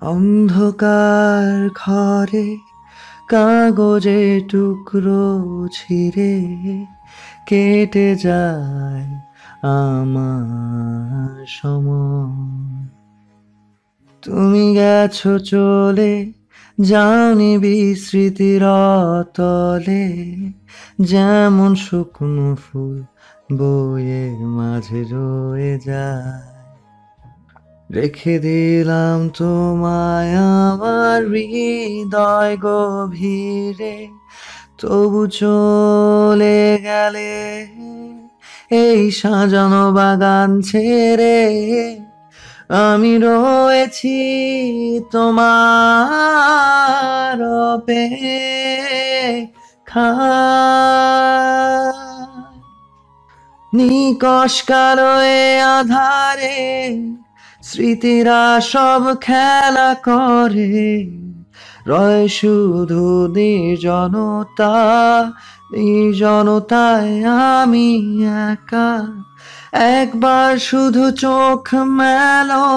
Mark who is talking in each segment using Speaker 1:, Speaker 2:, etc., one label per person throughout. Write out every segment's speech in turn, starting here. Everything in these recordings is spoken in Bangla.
Speaker 1: অন্ধকার ঘরে কাগজে টুকরো ছিঁড়ে কেটে যায় আমার সময়। তুমি গেছো চলে, যাওনি বিস্মৃতির তলে, যেমন শুকনো ফুল বইয়ের মাঝে রয়ে যায়। রেখে দিলাম তোমায় আমার হৃদয় গভীরে, তবু চলে গেলে এই সাজানো বাগান ছেড়ে। আমি রয়েছি তোমার অপেক্ষায়। নিকশ কালো এ আধারে স্মৃতিরা সব খেলা করে, রয় শুধু নির্জনতায় আমি একা। একবার শুধু চোখ মেলো,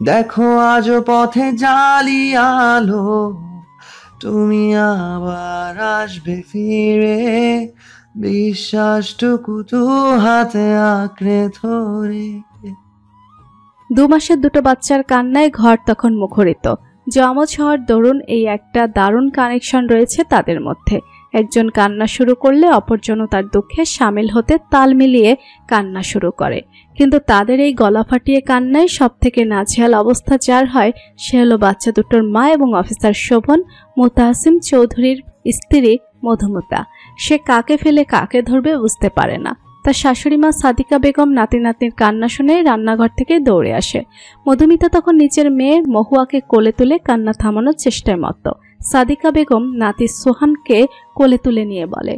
Speaker 1: দেখো আজ পথে জালি আলো, তুমি আবার আসবে ফিরে, বিশ্বাসটুকু দু হাতে আঁকড়ে ধরে।
Speaker 2: 2 মাসের দুটো বাচ্চার কান্নায় ঘর তখন মুখরিত। জমজ হওয়ার দরুন এই একটা দারুণ কানেকশন রয়েছে তাদের মধ্যে। একজন কান্না শুরু করলে অপরজনও তার দুঃখে সামিল হতে তাল মিলিয়ে কান্না শুরু করে। কিন্তু তাদের এই গলা ফাটিয়ে কান্নায় সব থেকে নাজেহাল অবস্থা যার হয় সে হলো বাচ্চা দুটোর মা এবং অফিসার শোভন মুতাহাসিম চৌধুরীর স্ত্রী মধুমিতা। সে কাকে ফেলে কাকে ধরবে বুঝতে পারে না। তার শাশুড়ি মা সাদিকা বেগম নাতি নাতনির কান্না শুনে রান্নাঘর থেকে দৌড়ে আসে। মধুমিতা তখন নিচের মেয়ে মহুয়াকে কোলে তুলে কান্না থামানোর চেষ্টায় মত্ত। সাদিকা বেগম নাতি সোহানকে কোলে তুলে নিয়ে বলে,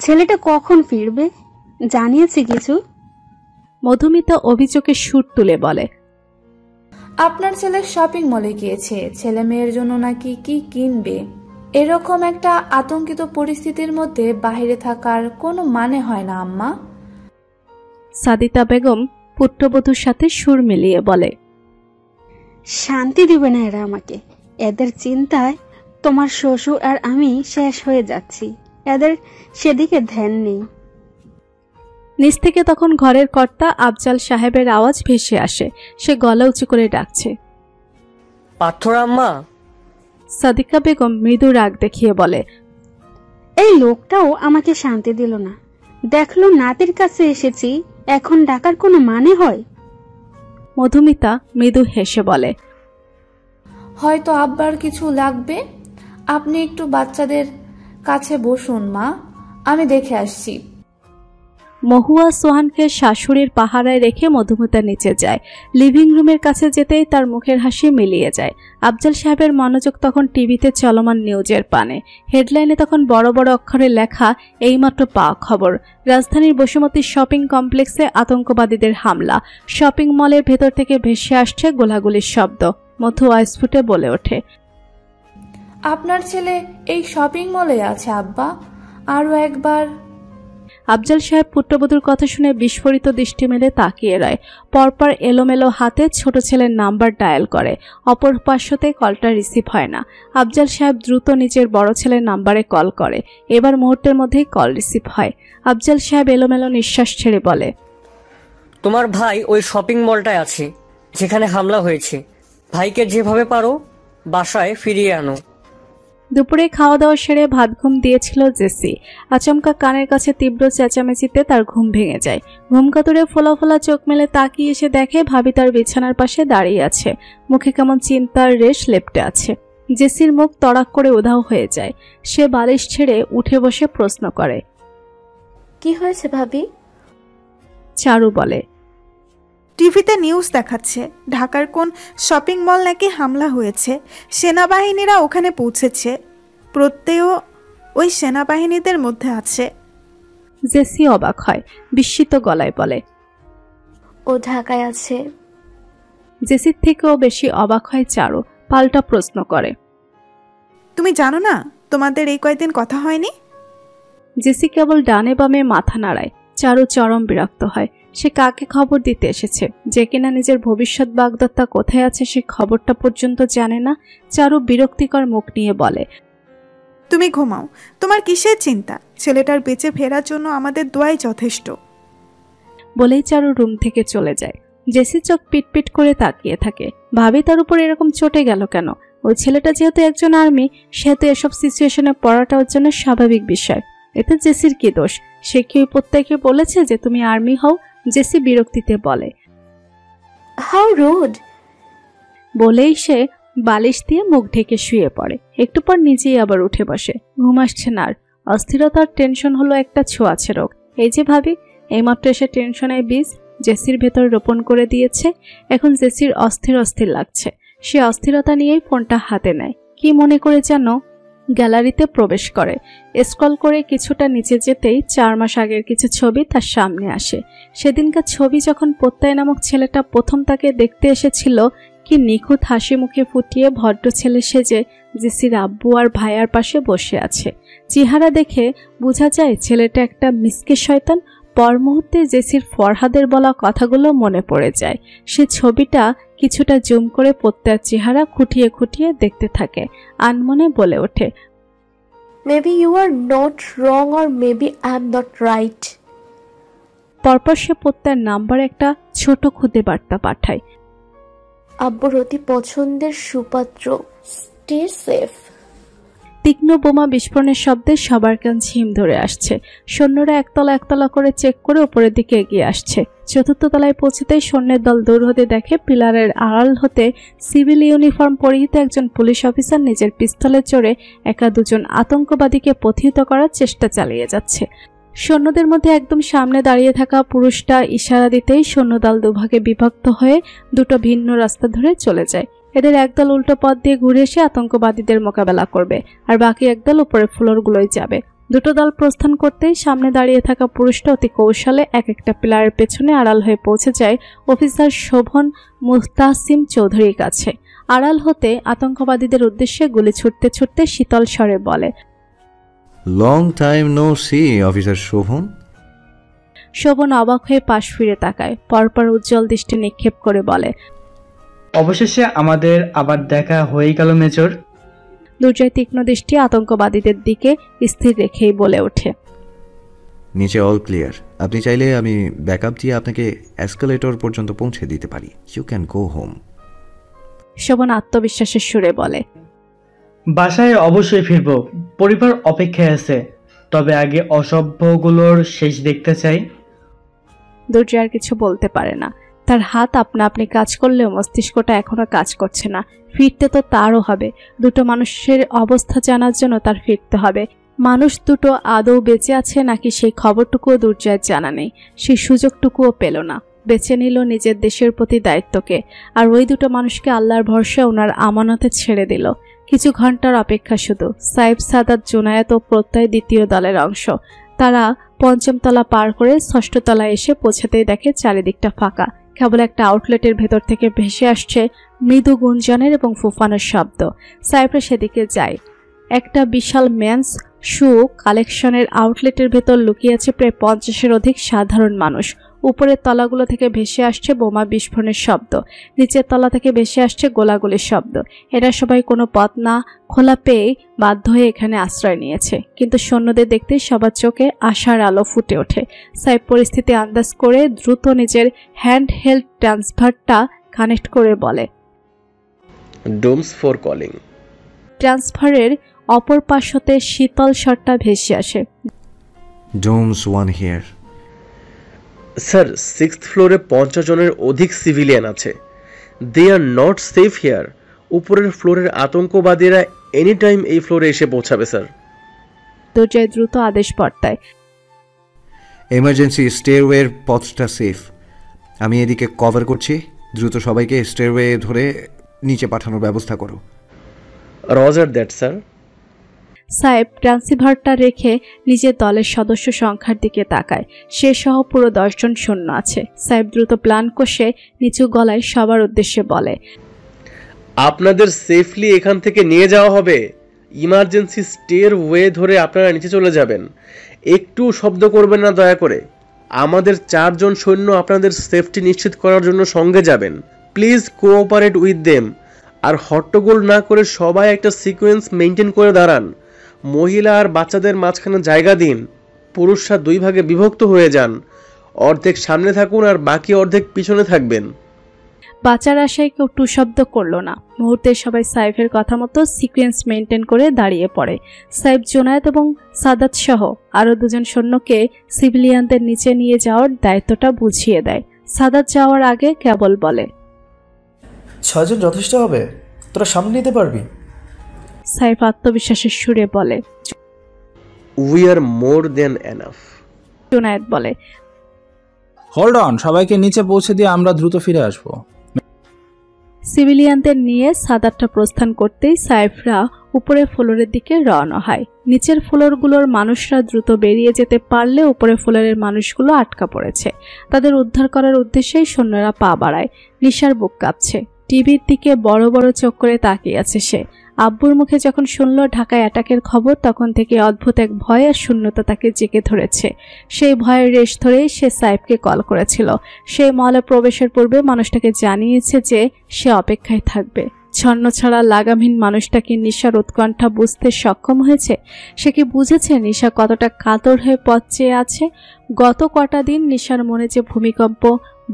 Speaker 3: ছেলেটা কখন ফিরবে, জানিয়েছে কিছু?
Speaker 2: মধুমিতা অভিযোগের সুর তুলে বলে,
Speaker 4: আপনার ছেলে শপিং মলে গিয়েছে, ছেলে মেয়ের জন্য নাকি কি কিনবে। এরকম একটা আতঙ্কিত পরিস্থিতির মধ্যে বাইরে থাকার কোনো মানে হয় না আম্মা।
Speaker 2: সাদিতা বেগম পুত্রবধূর সাথে সুর মিলিয়ে বলে,
Speaker 3: শান্তি দিবে না এরা আমাকে। এদের চিন্তায় তোমার শ্বশুর আর আমি শেষ হয়ে যাচ্ছি। এদের সেদিকে ধ্যান নেই।
Speaker 2: নিচ থেকে তখন ঘরের কর্তা আফজাল সাহেবের আওয়াজ ভেসে আসে। সে গলা উঁচু করে ডাকছে,
Speaker 5: পাথর আম্মা।
Speaker 2: সাদিকা বেগম মৃদু রাগ দেখিয়ে বলে,
Speaker 3: এই লোকটাও আমাকে শান্তি দিল না। দেখলো নাতির কাছে এসেছি, এখন ডাকার কোনো মানে হয়?
Speaker 2: মধুমিতা মৃদু হেসে বলে,
Speaker 4: হয়তো আব্বার কিছু লাগবে, আপনি একটু বাচ্চাদের কাছে বসুন মা, আমি দেখে আসছি।
Speaker 2: মহুয়া সোহানকে শাশুড়ির পাহারায় রেখে মধুমিতা নিচে যায়। লিভিং রুমের কাছে যেতেই তার মুখের হাসি মিলিয়ে যায়। আফজাল সাহেবের মনোযোগ তখন টিভিতে চলমান নিউজের পানে। হেডলাইনে তখন বড় বড় অক্ষরে লেখা, এইমাত্র পাওয়া খবর, রাজধানীর বসুমতী শপিং কমপ্লেক্সে আতঙ্কবাদীদের হামলা। শপিং মলের ভেতর থেকে ভেসে আসছে গোলাগুলির শব্দ। মধু অস্ফুটে বলে ওঠে,
Speaker 4: আপনার ছেলে এই শপিং মলে আছে আব্বা, আরো একবার।
Speaker 2: আফজাল সাহেব পুত্রবধূর কথা শুনে বিস্ফোরিত দৃষ্টি মেলে তাকিয়ে রয়। পরপর এলোমেলো হাতে ছোট ছেলের নাম্বার ডায়াল করে। অপর পার্শ্বতে কলটা রিসিভ হয় না। আফজাল সাহেব দ্রুত নিজের বড় ছেলের নাম্বারে কল করে। এবার মুহূর্তের মধ্যেই কল রিসিভ হয়। আফজাল সাহেব এলোমেলো নিঃশ্বাস ছেড়ে বলে,
Speaker 5: তোমার ভাই ওই শপিং মলটায় আছে যেখানে হামলা হয়েছে। ভাইকে যেভাবে পারো বাসায় ফিরিয়ে আনো।
Speaker 2: দুপুরে খাওয়া দাওয়া সেরে ভাত ঘুম দিয়েছিল জেসি। আচমকা কানের কাছে তীব্র চেঁচামেচিতে তার ঘুম ভেঙে যায়। ঘুম কাতুরে ফোলা ফোলা চোখ মেলে তাকিয়ে এসে দেখে ভাবি তার বিছানার পাশে দাঁড়িয়ে আছে। মুখে কেমন চিন্তার রেশ লেপ্টে আছে। জেসির মুখ তড়াক করে উধাও হয়ে যায়। সে বালিশ ছেড়ে উঠে বসে প্রশ্ন করে,
Speaker 6: কি হয়েছে ভাবি?
Speaker 2: চারু বলে,
Speaker 7: টিভিতে নিউজ দেখাচ্ছে ঢাকার কোন শপিং মল নাকি হামলা হয়েছে। সেনাবাহিনীরা ওখানে পৌঁছেছে, প্রত্যেও ওই সেনাবাহিনীদের মধ্যে আছে।
Speaker 2: জেসি অবাক হয়, বিস্মিত গলায় বলে,
Speaker 6: ও ঢাকায় আছে।
Speaker 2: জেসির থেকেও বেশি অবাক হয় চারু। পাল্টা প্রশ্ন করে,
Speaker 7: তুমি জানো না তোমাদের এই কয়েকদিন কথা হয়নি?
Speaker 2: জেসি কেবল ডানে বামে মাথা নাড়ায়। চারু চরম বিরক্ত হয়। সে কাকে খবর দিতে এসেছে? যে কিনা নিজের ভবিষ্যৎ বাগদত্তা কোথায় আছে সে খবরটা পর্যন্ত জানে না। চারু বিরক্তিকর মুখ নিয়ে বলে,
Speaker 7: তুমি ঘুমাও, তোমার কিসের চিন্তা? ছেলেটার বেঁচে ফেরার জন্য আমাদের দোয়াই যথেষ্ট।
Speaker 2: বলেই চারু রুম থেকে চলে যায়। জেসি চোখ পিটপিট করে তাকিয়ে থাকে, ভাবি তার উপর এরকম চটে গেল কেন? ওই ছেলেটা যেহেতু একজন আর্মি, সেহেতু এসব সিচুয়েশনে পড়াটা ওর জন্য স্বাভাবিক বিষয়। এতে জেসির কি দোষ? সে কি ওই প্রত্যেককে বলেছে যে তুমি আর্মি হও? জেসি বিরক্তিতে বলে,
Speaker 6: হাউ রুড।
Speaker 2: বলেই সে বালিশ দিয়ে মুখ ঢেকে শুয়ে পড়ে। একটু পর নিজেই আবার উঠে বসে। ঘুম আসছে না আর। অস্থিরতার টেনশন হলো একটা ছোঁয়াচে রোগ। এই যে ভাবি এইমাত্র এসে টেনশনের বীজ জেসির ভেতর রোপণ করে দিয়েছে। এখন জেসির অস্থির অস্থির লাগছে। সে অস্থিরতা নিয়েই ফোনটা হাতে নেয়। কি মনে করে যেন গ্যালারিতে প্রবেশ করে। স্ক্রল করে কিছুটা নিচে যেতেই 4 মাস আগের কিছু ছবি তার সামনে আসে। সেদিনকার ছবি যখন প্রত্যয় নামক ছেলেটা প্রথম তাকে দেখতে এসেছিল, কি নিখুঁত হাসি মুখে ফুটিয়ে ভদ্র ছেলে সেজে জেসির আব্বু আর ভাইয়ার পাশে বসে আছে। চেহারা দেখে বোঝা যায় ছেলেটা একটা মিসকে শয়তান। পর মুহূর্তে জেসির ফরহাদের বলা কথাগুলো মনে পড়ে যায়। সে ছবিটা কিছুটা জুম করে প্রত্যয়ের চেহারা খুঁটিয়ে খুঁটিয়ে দেখতে থাকে। আনমনে বলে ওঠে,
Speaker 6: maybe you are not wrong or maybe I am not right.
Speaker 2: পরপর সে প্রত্যয়ের নাম্বার একটা ছোট খুদে বার্তা পাঠায়,
Speaker 6: আব্বুর অতি পছন্দের সুপাত্র, স্টে সেফ।
Speaker 2: তীক্ষ্ণ বোমা বিস্ফোরণের শব্দে সবার কান ঝিম ধরে আসছে। সৈন্যরা একতলা একতলা করে চেক করে উপরের দিকে এগিয়ে আসছে। চতুর্থ তলায় পৌঁছতেই সৈন্যের দল দূর হতে দেখে পিলারের আড়াল হতে সিভিল ইউনিফর্ম পরিহিত একজন পুলিশ অফিসার নিজের পিস্তলে চড়ে একা দুজন আতঙ্কবাদীকে প্রতিহত করার চেষ্টা চালিয়ে যাচ্ছে। সৈন্যদের মধ্যে একদম সামনে দাঁড়িয়ে থাকা পুরুষটা ইশারা দিতেই সৈন্যদল দুভাগে বিভক্ত হয়ে দুটো ভিন্ন রাস্তা ধরে চলে যায়। এদের একদল উল্টো পথ দিয়ে ঘুরে এসে আতঙ্কবাদীদের মোকাবেলা করবে, আর বাকি একদল উপরের ফ্লোরগুলোই যাবে। দুটো দল প্রস্থান করতেই সামনে দাঁড়িয়ে থাকা পুরুষটা অতি কৌশলে এক একটা পিলারের পেছনে আড়াল হয়ে পৌঁছে যায় অফিসার শোভন মুস্তাসিম চৌধুরীর কাছে। আড়াল হতে আতঙ্কবাদীদের উদ্দেশ্যে গুলি ছুটতে ছুটতে শীতল স্বরে বলে,
Speaker 8: long time no see officer Shovon.
Speaker 2: Shovon অবাক হয়ে পাশ ফিরে তাকায়, পরপর উজ্জ্বল দৃষ্টি নিক্ষেপ করে বলে,
Speaker 1: অবশেষে আমাদের আবার দেখা হয়ে গেল মেজর।
Speaker 2: দুর্জয় তীক্ষ্ণ দৃষ্টি আতঙ্কবাদীদের দিকে স্থির রেখেই বলে ওঠে,
Speaker 8: নিচে অল ক্লিয়ার। আপনি চাইলে আমি ব্যাকআপ দিয়ে আপনাকে এসকেলেটর পর্যন্ত পৌঁছে দিতে পারি। You can go home.
Speaker 2: Shovon আত্মবিশ্বাসের সুরে বলে,
Speaker 1: বাসায় অবশ্যই ফিরব, পরিবার অপেক্ষায় আছে, তবে আগে অসভ্যগুলোর শেষ দেখতে চাই।
Speaker 2: দুর্জয় আর কিছু বলতে পারে না। তার হাত আপনা আপনি কাজ করলেও মস্তিষ্কটা এখনো কাজ করছে না। ফিরতে তো তারও হবে। দুটো মানুষের অবস্থা জানার জন্য তার ফিরতে হবে। মানুষ দুটো আদৌ বেঁচে আছে নাকি সেই খবরটুকুও দুর্জয়ের জানা নেই। সেই সুযোগটুকুও পেল না। বেছে নিল নিজের দেশের প্রতি দায়িত্বকে, আর ওই দুটো মানুষকে আল্লাহর ভরসা ওনার আমানতে ছেড়ে দিল। কিছু ঘন্টার অপেক্ষা শুধু। সাইফ, সাদাত, জুনায়েত ও প্রত্যয় দ্বিতীয় দলের অংশ। তারা পঞ্চম তলা পার করে ষষ্ঠ তলায় এসে পৌঁছাতেই দেখে চারিদিকটা ফাঁকা। কেবল একটা আউটলেটের ভেতর থেকে ভেসে আসছে মৃদু গুঞ্জনের এবং ফুফানোর শব্দ। সাইফরা সেদিকে যায়। একটা বিশাল মেন্স শু কালেকশনের আউটলেটের ভেতর লুকিয়ে আছে প্রায় 50-এর অধিক সাধারণ মানুষ। উপরের তলাগুলো থেকে ভেসে আসছে বোমা বিস্ফোরণের শব্দ। নিচের তলা থেকে ভেসে আসছে গোলাগুলির শব্দ। এরা সবাই কোনো পথ না খোলা পেয়ে বাধ্য হয়ে এখানে আশ্রয় নিয়েছে। কিন্তু সৈন্যদের দেখতেই সবার চোখে আশার আলো ফুটে ওঠে। সাইফ পরিস্থিতি আন্দাজ করে দ্রুত নিজের হ্যান্ড হেল্ড ট্রান্সফারটা কানেক্ট করে বলে,
Speaker 9: ডোমস ফর কলিং।
Speaker 2: ট্রান্সফারের অপর পাশ হতে শীতল স্বরটা ভেসে আসে,
Speaker 8: domes one here.
Speaker 9: Sir, 6th ফ্লোরে 50 জনের অধিক সিভিলিয়ান আছে। দে আর নট সেফ হিয়ার। উপরের ফ্লোরের আতঙ্কবাদীরা এনি টাইম এই ফ্লোরে এসে পৌঁছাবে স্যার।
Speaker 2: দুর্জয় দ্রুত আদেশ বর্তায়,
Speaker 8: এমার্জেন্সি স্টেয়ারওয়ের পথটা সেফ। আমি এদিকে কভার করছি। দ্রুত সবাইকে স্টেয়ারওয়ে ধরে নিচে পাঠানোর ব্যবস্থা করো।
Speaker 9: Roger that sir.
Speaker 2: সাহেব ট্রান্সিভারটা রেখে নিজের দলের সদস্য সংখ্যার দিকে তাকায়। সে সহ পুরো 10 জন সৈন্য আছে। সাহেব দ্রুত প্ল্যান কষে নিচু গলায় সবার উদ্দেশ্যে বলে,
Speaker 9: আপনাদের সেফলি এখান থেকে নিয়ে যাওয়া হবে। ইমার্জেন্সি স্টেয়ারওয়ে ধরে আপনারা নিচে চলে যাবেন। একটু শব্দ করবেন না দয়া করে। আমাদের 4 জন সৈন্য আপনাদের সেফটি নিশ্চিত করার জন্য সঙ্গে যাবেন। Please cooperate with them. আর হট্টগোল না করে সবাই একটা সিকোয়েন্স মেনটেন করে দাঁড়ান। মহিলা আর বাচ্চাদের মাঝখানে জায়গা দিন। পুরুষরা 2 ভাগে বিভক্ত হয়ে যান। অর্ধেক সামনে থাকুন আর বাকি অর্ধেক পিছনে থাকবেন।
Speaker 2: বাঁচার আশায় কেউ টু শব্দ করলো না। মুহূর্তে সবাই সাইফের কথা মতো সিকোয়েন্স মেনটেন করে দাঁড়িয়ে পড়ে। সাইফ, জোনায়েদ এবং সাদাত সহ আরও 2 জন সৈন্যকে সিভিলিয়ানদের নিচে নিয়ে যাওয়ার দায়িত্বটা বুঝিয়ে দেয়। সাদাত যাওয়ার আগে কেবল বলে,
Speaker 10: 6 জন যথেষ্ট হবে, তোরা সামনে নিতে পারবি?
Speaker 2: সাইফ আত্মবিশ্বাসের সুরে বলে,
Speaker 9: we are more than enough.
Speaker 2: Junaid বলে,
Speaker 11: হোল্ড অন, সবাইকে নিচে পৌঁছে দিয়ে আমরা দ্রুত ফিরে আসবো।
Speaker 2: সিভিলিয়ানদের নিয়ে সাদাতটা প্রস্থান করতেই সাইফরা উপরের ফ্লোরের দিকে রওনা হয়। নিচের ফ্লোরগুলোর মানুষরা দ্রুত বেরিয়ে যেতে পারলে উপরের ফ্লোরের মানুষগুলো আটকা পড়েছে। তাদের উদ্ধার করার উদ্দেশ্যেই সৈন্যরা পা বাড়ায়। নিশার বুক কাঁপছে। টিভির দিকে বড় বড় চোখ করে তাকিয়ে আছে সে। আব্বুর মুখে যখন শুনল ঢাকায় অ্যাটাকের খবর, তখন থেকে অদ্ভুত এক ভয় আর শূন্যতা তাকে জেগে ধরেছে। সেই ভয়ের রেশ ধরেই সে সাইফকে কল করেছিল। সেই মলে প্রবেশের পূর্বে মানুষটাকে জানিয়েছে যে সে অপেক্ষায় থাকবে। ছন্ন ছাড়া লাগামহীন মানুষটাকে নিশার উৎকণ্ঠা বুঝতে সক্ষম হয়েছে। সে কি বুঝেছে নিশা কতটা কাতর হয়ে পথ চেয়ে আছে? গত কটা দিন নিশার মনে যে ভূমিকম্প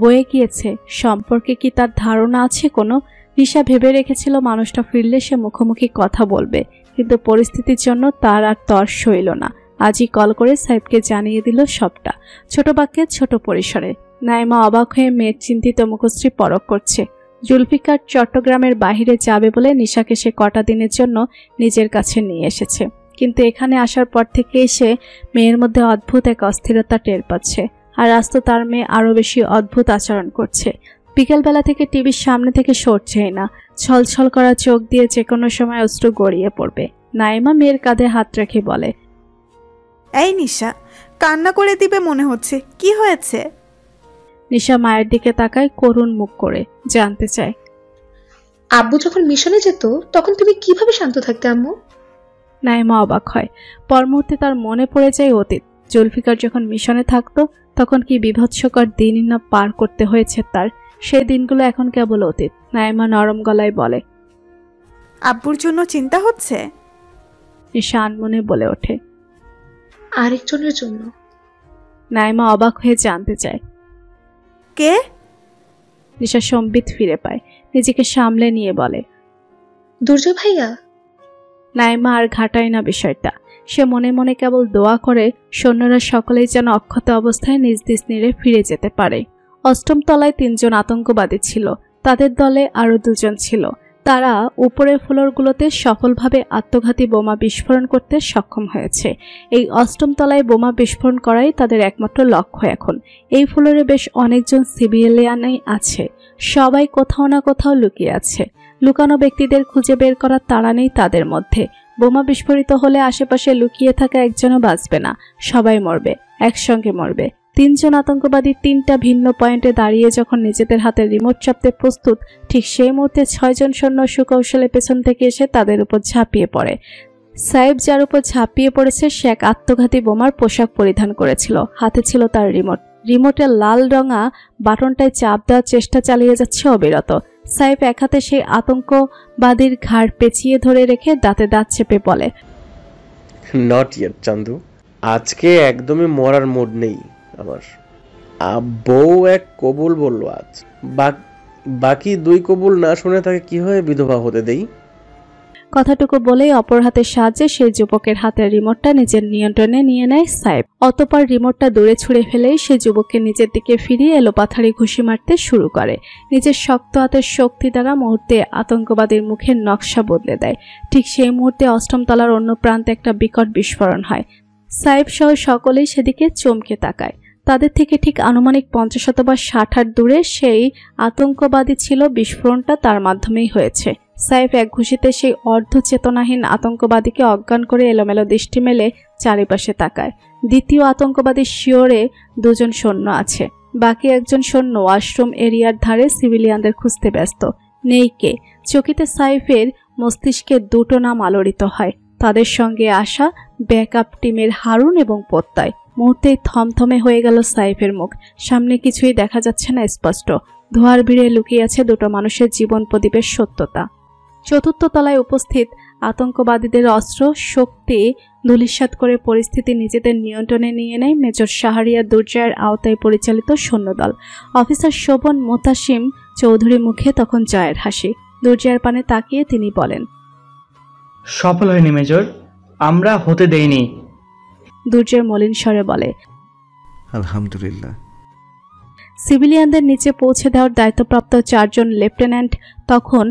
Speaker 2: বয়ে গিয়েছে, সম্পর্কে কি তার ধারণা আছে কোনো? নিশা ভেবে রেখেছিল মানুষটা ফিরলে সে মুখোমুখি কথা বলবে, কিন্তু পরিস্থিতির জন্য তার আর তর সইল না। আজই কল করে সাইফকে জানিয়ে দিল সবটা, ছোট বাক্যে ছোট পরিসরে। নাইমা অবাক হয়ে মেয়ের চিন্তিত মুখশ্রী পরখ করছে। জুলফিকার চট্টগ্রামের বাহিরে যাবে বলে নিশাকে সে কটা দিনের জন্য নিজের কাছে নিয়ে এসেছে, কিন্তু এখানে আসার পর থেকে সে মেয়ের মধ্যে অদ্ভুত এক অস্থিরতা টের পাচ্ছে। আর আজ তো তার মেয়ে আরও বেশি অদ্ভুত আচরণ করছে। বিকেলবেলা থেকে টিভির সামনে থেকে সরছেই না। ছলছল করা চোখ দিয়ে যে কোনো সময় অশ্রু গড়িয়ে পড়বে। নাইমা মেয়ের কাঁধে হাত রেখে বলে,
Speaker 7: এই নিশা, কান্না করে দিবে মনে হচ্ছে, কি হয়েছে?
Speaker 2: নিশা মায়ের দিকে তাকায় করুণ মুখ করে, জানতে চায়,
Speaker 6: আব্বু যখন মিশনে যেত তখন তুমি কিভাবে শান্ত থাকতে আম্মু?
Speaker 2: নাইমা অবাক হয়। পর মুহূর্তে তার মনে পড়ে যায় অতীত। জুলফিকার যখন মিশনে থাকতো তখন কি বিভৎসকর দিনই না পার করতে হয়েছে তার। সেই দিনগুলো এখন কেবল অতীত। নাইমা নরম গলায় বলে,
Speaker 7: আব্বুর জন্য চিন্তা হচ্ছে?
Speaker 2: নিশা আনমনে বলে ওঠে,
Speaker 6: আরেকজনের জন্য।
Speaker 2: নাইমা অবাক হয়ে জানতে চায়,
Speaker 7: কে?
Speaker 2: নিশা সম্বিত ফিরে পায়, নিজেকে সামলে নিয়ে বলে,
Speaker 6: দুর্জয় ভাইয়া।
Speaker 2: নাইমা আর ঘাটায় না বিষয়টা। সে মনে মনে কেবল দোয়া করে সৈন্যরা সকলেই যেন অক্ষত অবস্থায় নিজ নিজ নীড়ে ফিরে যেতে পারে। 8ম তলায় 3 জন আতঙ্কবাদী ছিল। তাদের দলে আরও 2 জন ছিল। তারা উপরের ফ্লোরগুলোতে সফলভাবে আত্মঘাতী বোমা বিস্ফোরণ করতে সক্ষম হয়েছে। এই 8ম তলায় বোমা বিস্ফোরণ করাই তাদের একমাত্র লক্ষ্য এখন। এই ফ্লোরে বেশ অনেকজন সিভিলিয়ানই আছে। সবাই কোথাও না কোথাও লুকিয়ে আছে। লুকানো ব্যক্তিদের খুঁজে বের করার তাড়া নেই তাদের মধ্যে। বোমা বিস্ফোরিত হলে আশেপাশে লুকিয়ে থাকা একজনও বাঁচবে না, সবাই মরবে, একসঙ্গে মরবে। 3 জন আতঙ্কবাদী 3টা ভিন্ন পয়েন্টে দাঁড়িয়ে যখন নিজেদের হাতে রিমোট চাপতে প্রস্তুত, ঠিক সেই মুহূর্তে 6 জন সৈন্য সুকৌশলে পেছন থেকে এসে তাদের উপর ঝাঁপিয়ে পড়ে। সাইফ যার উপর ঝাঁপিয়ে পড়েছে সে এক আত্মঘাতী বোমার পোশাক পরিধান করেছিল। হাতে ছিল তার রিমোট। রিমোটের লাল রঙা বাটনটায় চাপ দেওয়ার চেষ্টা চালিয়ে যাচ্ছে অবিরত। সাইফ এক হাতে সেই আতঙ্কবাদীর ঘাড় পেঁচিয়ে ধরে রেখে দাঁতে দাঁত চেপে বলে,
Speaker 9: নট ইয়েট চান্দু, আজকে একদমই মরার মুড নেই আমার। বউ এক কবুল বললো আজ, বাকি 2 কবুল না শুনে তাকে কিভাবে বিধবা হতে দেই?
Speaker 2: কথাটুকু বলেই অপর হাতের সাহায্যে সেই যুবকের হাতের রিমোটটা নিজের নিয়ন্ত্রণে নিয়ে নেয় সাইফ। অতঃপর রিমোটটা দূরে ছুঁড়ে ফেলেই সে যুবককে নিজের দিকে ফিরিয়ে এলোপাথারি ঘুষি মারতে শুরু করে। নিজের শক্ত হাতের শক্তি দ্বারা মুহূর্তে আতঙ্কবাদীর মুখের নকশা বদলে দেয়। ঠিক সেই মুহূর্তে 8ম তলার অন্য প্রান্তে একটা বিকট বিস্ফোরণ হয়। সাইফ সহ সকলেই সেদিকে চমকে তাকায়। তাদের থেকে ঠিক আনুমানিক 50 অথবা 60 হাত দূরে সেই আতঙ্কবাদী ছিল। বিস্ফোরণটা তার মাধ্যমেই হয়েছে। সাইফ এক ঘুষিতে সেই অর্ধ চেতনাহীন আতঙ্কবাদীকে অজ্ঞান করে এলোমেলো দৃষ্টি মেলে চারিপাশে তাকায়। দ্বিতীয় আতঙ্কবাদীর শিওরে 2 জন সৈন্য আছে। বাকি একজন সৈন্য ওয়াশরুম এরিয়ার ধারে সিভিলিয়ানদের খুঁজতে ব্যস্ত। নেই কে। চকিতে সাইফের মস্তিষ্কে 2টো নাম আলোড়িত হয়। তাদের সঙ্গে আসা ব্যাকআপ টিমের হারুন এবং প্রত্যয়। মুহূর্তেই থমথমে হয়ে গেল সাইফের মুখ। সামনে কিছুই দেখা যাচ্ছে না স্পষ্ট। ধোঁয়ার ভিড়ে লুকিয়ে আছে দুটো মানুষের জীবন প্রদীপের সত্যতা। চতুর্থ তলায় উপস্থিত আতঙ্কবাদীদের অস্ত্র শক্তি ধূলিসাৎ করে পরিস্থিতি নিজেদের নিয়ন্ত্রণে নিয়ে নেয় মেজর শাহরিয়ার দুর্জয়ের আওতায় পরিচালিত সৈন্যদল। অফিসার শোভন মোতাসিম চৌধুরী মুখে তখন জয়ের হাসি। দুর্জয়ের পানে তাকিয়ে তিনি বলেন,
Speaker 1: সফল হয়নি মেজর, আমরা হতে দেইনি।
Speaker 2: দুর্জয় মলিন স্বরে বলে,
Speaker 8: আলহামদুলিল্লাহ।
Speaker 2: সিভিলিয়ানদের নিচে পৌঁছে দেওয়ার দায়িত্বপ্রাপ্ত 4 জন লেফটেন্যান্ট তখন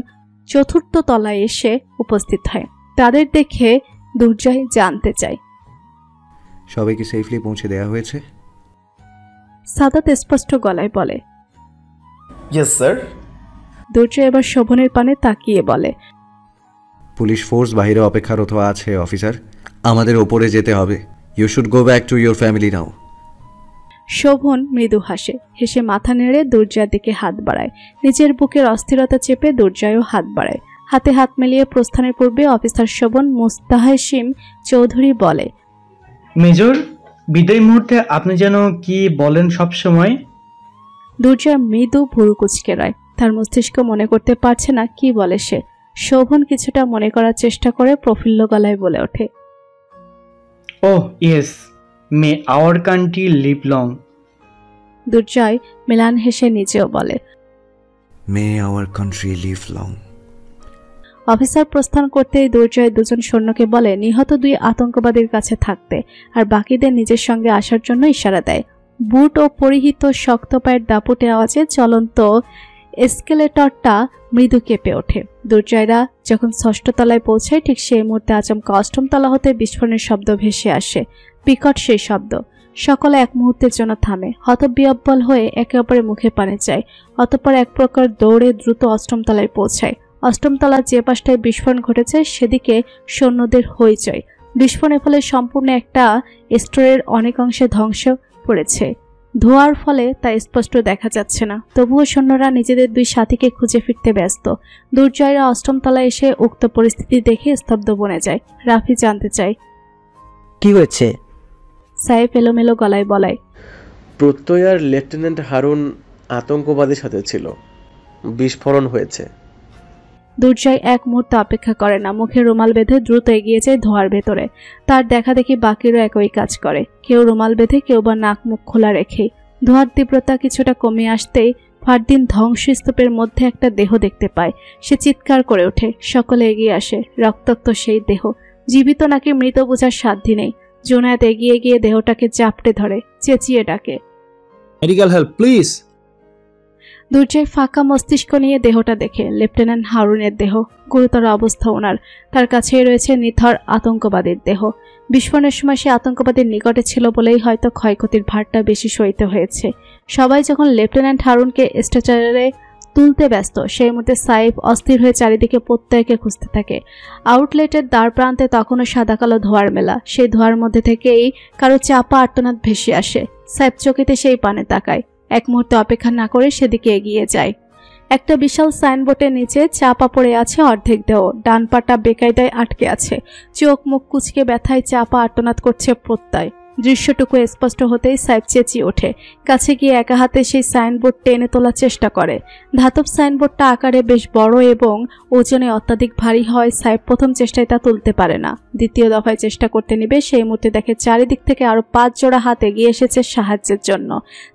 Speaker 2: চতুর্থ তলায় এসে উপস্থিত হয়। তাদের দেখে দুর্জয় জানতে চায়,
Speaker 8: সবাইকে সেফলি পৌঁছে দেওয়া হয়েছে?
Speaker 2: সাদাত স্পষ্ট গলায় বলে,
Speaker 10: ইয়েস স্যার।
Speaker 2: দুর্জয় এবার শোভনের পানে তাকিয়ে বলে,
Speaker 8: পুলিশ ফোর্স বাইরে অপেক্ষারত আছে অফিসার, আমাদের ওপরে যেতে হবে। You should go back to your family now.
Speaker 2: Shovan মৃদু হাসে, হেসে মাথা নেড়ে দুর্জয়ের দিকে হাত বাড়ায়। নিজের বুকের অস্থিরতা চেপে দুর্জয়ও হাত বাড়ায়। হাতে হাত মিলিয়ে প্রস্থানের পূর্বে অফিসার শোভন মুস্তাহাসিম চৌধুরী বলে,
Speaker 1: মেজর, বিদায় মুহূর্তে আপনি যেন কি বলেন সব সময়।
Speaker 2: দুর্জয় মৃদু ভুরু কুঁচকে রয়। তার মস্তিষ্ক মনে করতে পারছে না কি বলে সে। শোভন কিছুটা মনে করার চেষ্টা করে প্রফুল্ল গলায় বলে ওঠে,
Speaker 1: oh yes, may our country live long.
Speaker 2: Durjoy মিলান হেসে নিজেও বলে,
Speaker 8: may our country live long.
Speaker 2: Officer প্রস্থান করতেই দুর্জয় দুজন সৈন্যকে বলে নিহত 2 আতঙ্কবাদীর কাছে থাকতে আর বাকিদের নিজের সঙ্গে আসার জন্য ইশারা দেয়। বুট ও পরিহিত শক্ত পায়ের দাপুটে আওয়াজে চলন্ত এসকেলেটরটা মৃদু কেঁপে ওঠে। দুর্জয়রা যখন 6ষ্ঠ তলায় পৌঁছায় ঠিক সেই মুহূর্তে আচমকা 8ম তলা হতে বিস্ফোরণের শব্দ ভেসে আসে। বিকট সেই শব্দ। সকলে এক মুহূর্তের জন্য থামে, হতবিহ্বল হয়ে একে অপরের মুখে পানে চায়। অতঃপর এক প্রকার দৌড়ে দ্রুত 8ম তলায় পৌঁছায়। 8ম তলার যে পাশটায় বিস্ফোরণ ঘটেছে সেদিকে সৈন্যদের হইচই। বিস্ফোরণের ফলে সম্পূর্ণ একটা স্টোরের অনেক অংশে ধ্বংস পড়েছে। ধোঁয়ার ফলে তা স্পষ্ট দেখা যাচ্ছে না। তবুও সৈন্যরা নিজেদের 2 সাথীকে খুঁজে ফিরতে ব্যস্ত। দুর্জয়রা 8ম তলায় এসে উক্ত পরিস্থিতি দেখে স্তব্ধ বনে যায়। রাফি জানতে চায়,
Speaker 12: কি হয়েছে?
Speaker 2: সাইফ এলোমেলো গলায় বলায়,
Speaker 9: প্রত্যয় আর লেফটেন্যান্ট হারুন আতঙ্কবাদীর সাথে ছিল, বিস্ফোরণ হয়েছে।
Speaker 2: দুর্জয় এক মুহূর্ত অপেক্ষা করে না, মুখে রুমাল বেঁধে দ্রুত এগিয়ে যায় ধোঁয়ার ভেতরে। তার দেখা দেখি বাকিরও একই কাজ করে, কেউ রুমাল বেঁধে, কেউ বা নাক মুখ খোলা রেখে। ধোঁয়ার তীব্রতা কিছুটা কমে আসতেই ফারদিন ধ্বংসস্তূপের মধ্যে একটা দেহ দেখতে পায়। সে চিৎকার করে ওঠে। সকলে এগিয়ে আসে। রক্তাক্ত সেই দেহ, জীবিত নাকি মৃত বোঝার সাধ্য নেই। জোনায়েত এগিয়ে গিয়ে দেহটাকে চাপটে ধরে, চেঁচিয়ে ডাকে,
Speaker 11: মেডিকেল হেল্প প্লিজ।
Speaker 2: দুর্জয় ফাঁকা মস্তিষ্ক নিয়ে দেহটা দেখে লেফটেন্যান্ট হারুনের দেহ। গুরুতর অবস্থা ওনার। তার কাছেই রয়েছে নিথর আতঙ্কবাদীর দেহ। বিস্ফোরণের সময় সে আতঙ্কবাদীর নিকটে ছিল বলেই হয়তো ক্ষয়ক্ষতির ভারটা বেশি সইতে হয়েছে। সবাই যখন লেফটেন্যান্ট হারুনকে স্ট্রেচারে তুলতে ব্যস্ত, সেই মুহূর্তে সাইফ অস্থির হয়ে চারিদিকে প্রত্যয়কে খুঁজতে থাকে। আউটলেটের দ্বার প্রান্তে তখনও সাদা কালো ধোঁয়ার মেলা। সেই ধোঁয়ার মধ্যে থেকেই কারো চাপা আর্তনাদ ভেসে আসে। সাইফ চকিতে সেই পানে তাকায়। এক মুহূর্তে অপেক্ষা না করে সেদিকে এগিয়ে যায়। একটা বিশাল সাইনবোর্ডের নিচে চাপা পড়ে আছে অর্ধেক দেহ। ডান পাটা বেকায়দায় আটকে আছে। চোখ মুখ কুচকে ব্যথায় চাপা আর্তনাদ করছে প্রত্যয়। দৃশ্যটুকু স্পষ্ট হতেই সাইফ চেঁচিয়ে ওঠে। কাছে গিয়ে একা হাতে সেই সাইনবোর্ড টেনে তোলার চেষ্টা করে। ধাতব সাইনবোর্ডটা আকারে বেশ বড় এবং ওজনে অত্যাধিক ভারী হয়। সাইফ প্রথম চেষ্টায় তা তুলতে পারে না। দ্বিতীয় দফায় চেষ্টা করতে নেবে সেই মুহূর্তে দেখে চারিদিক থেকে আরো 5 জোড়া হাত এগিয়ে এসেছে সাহায্যের জন্য।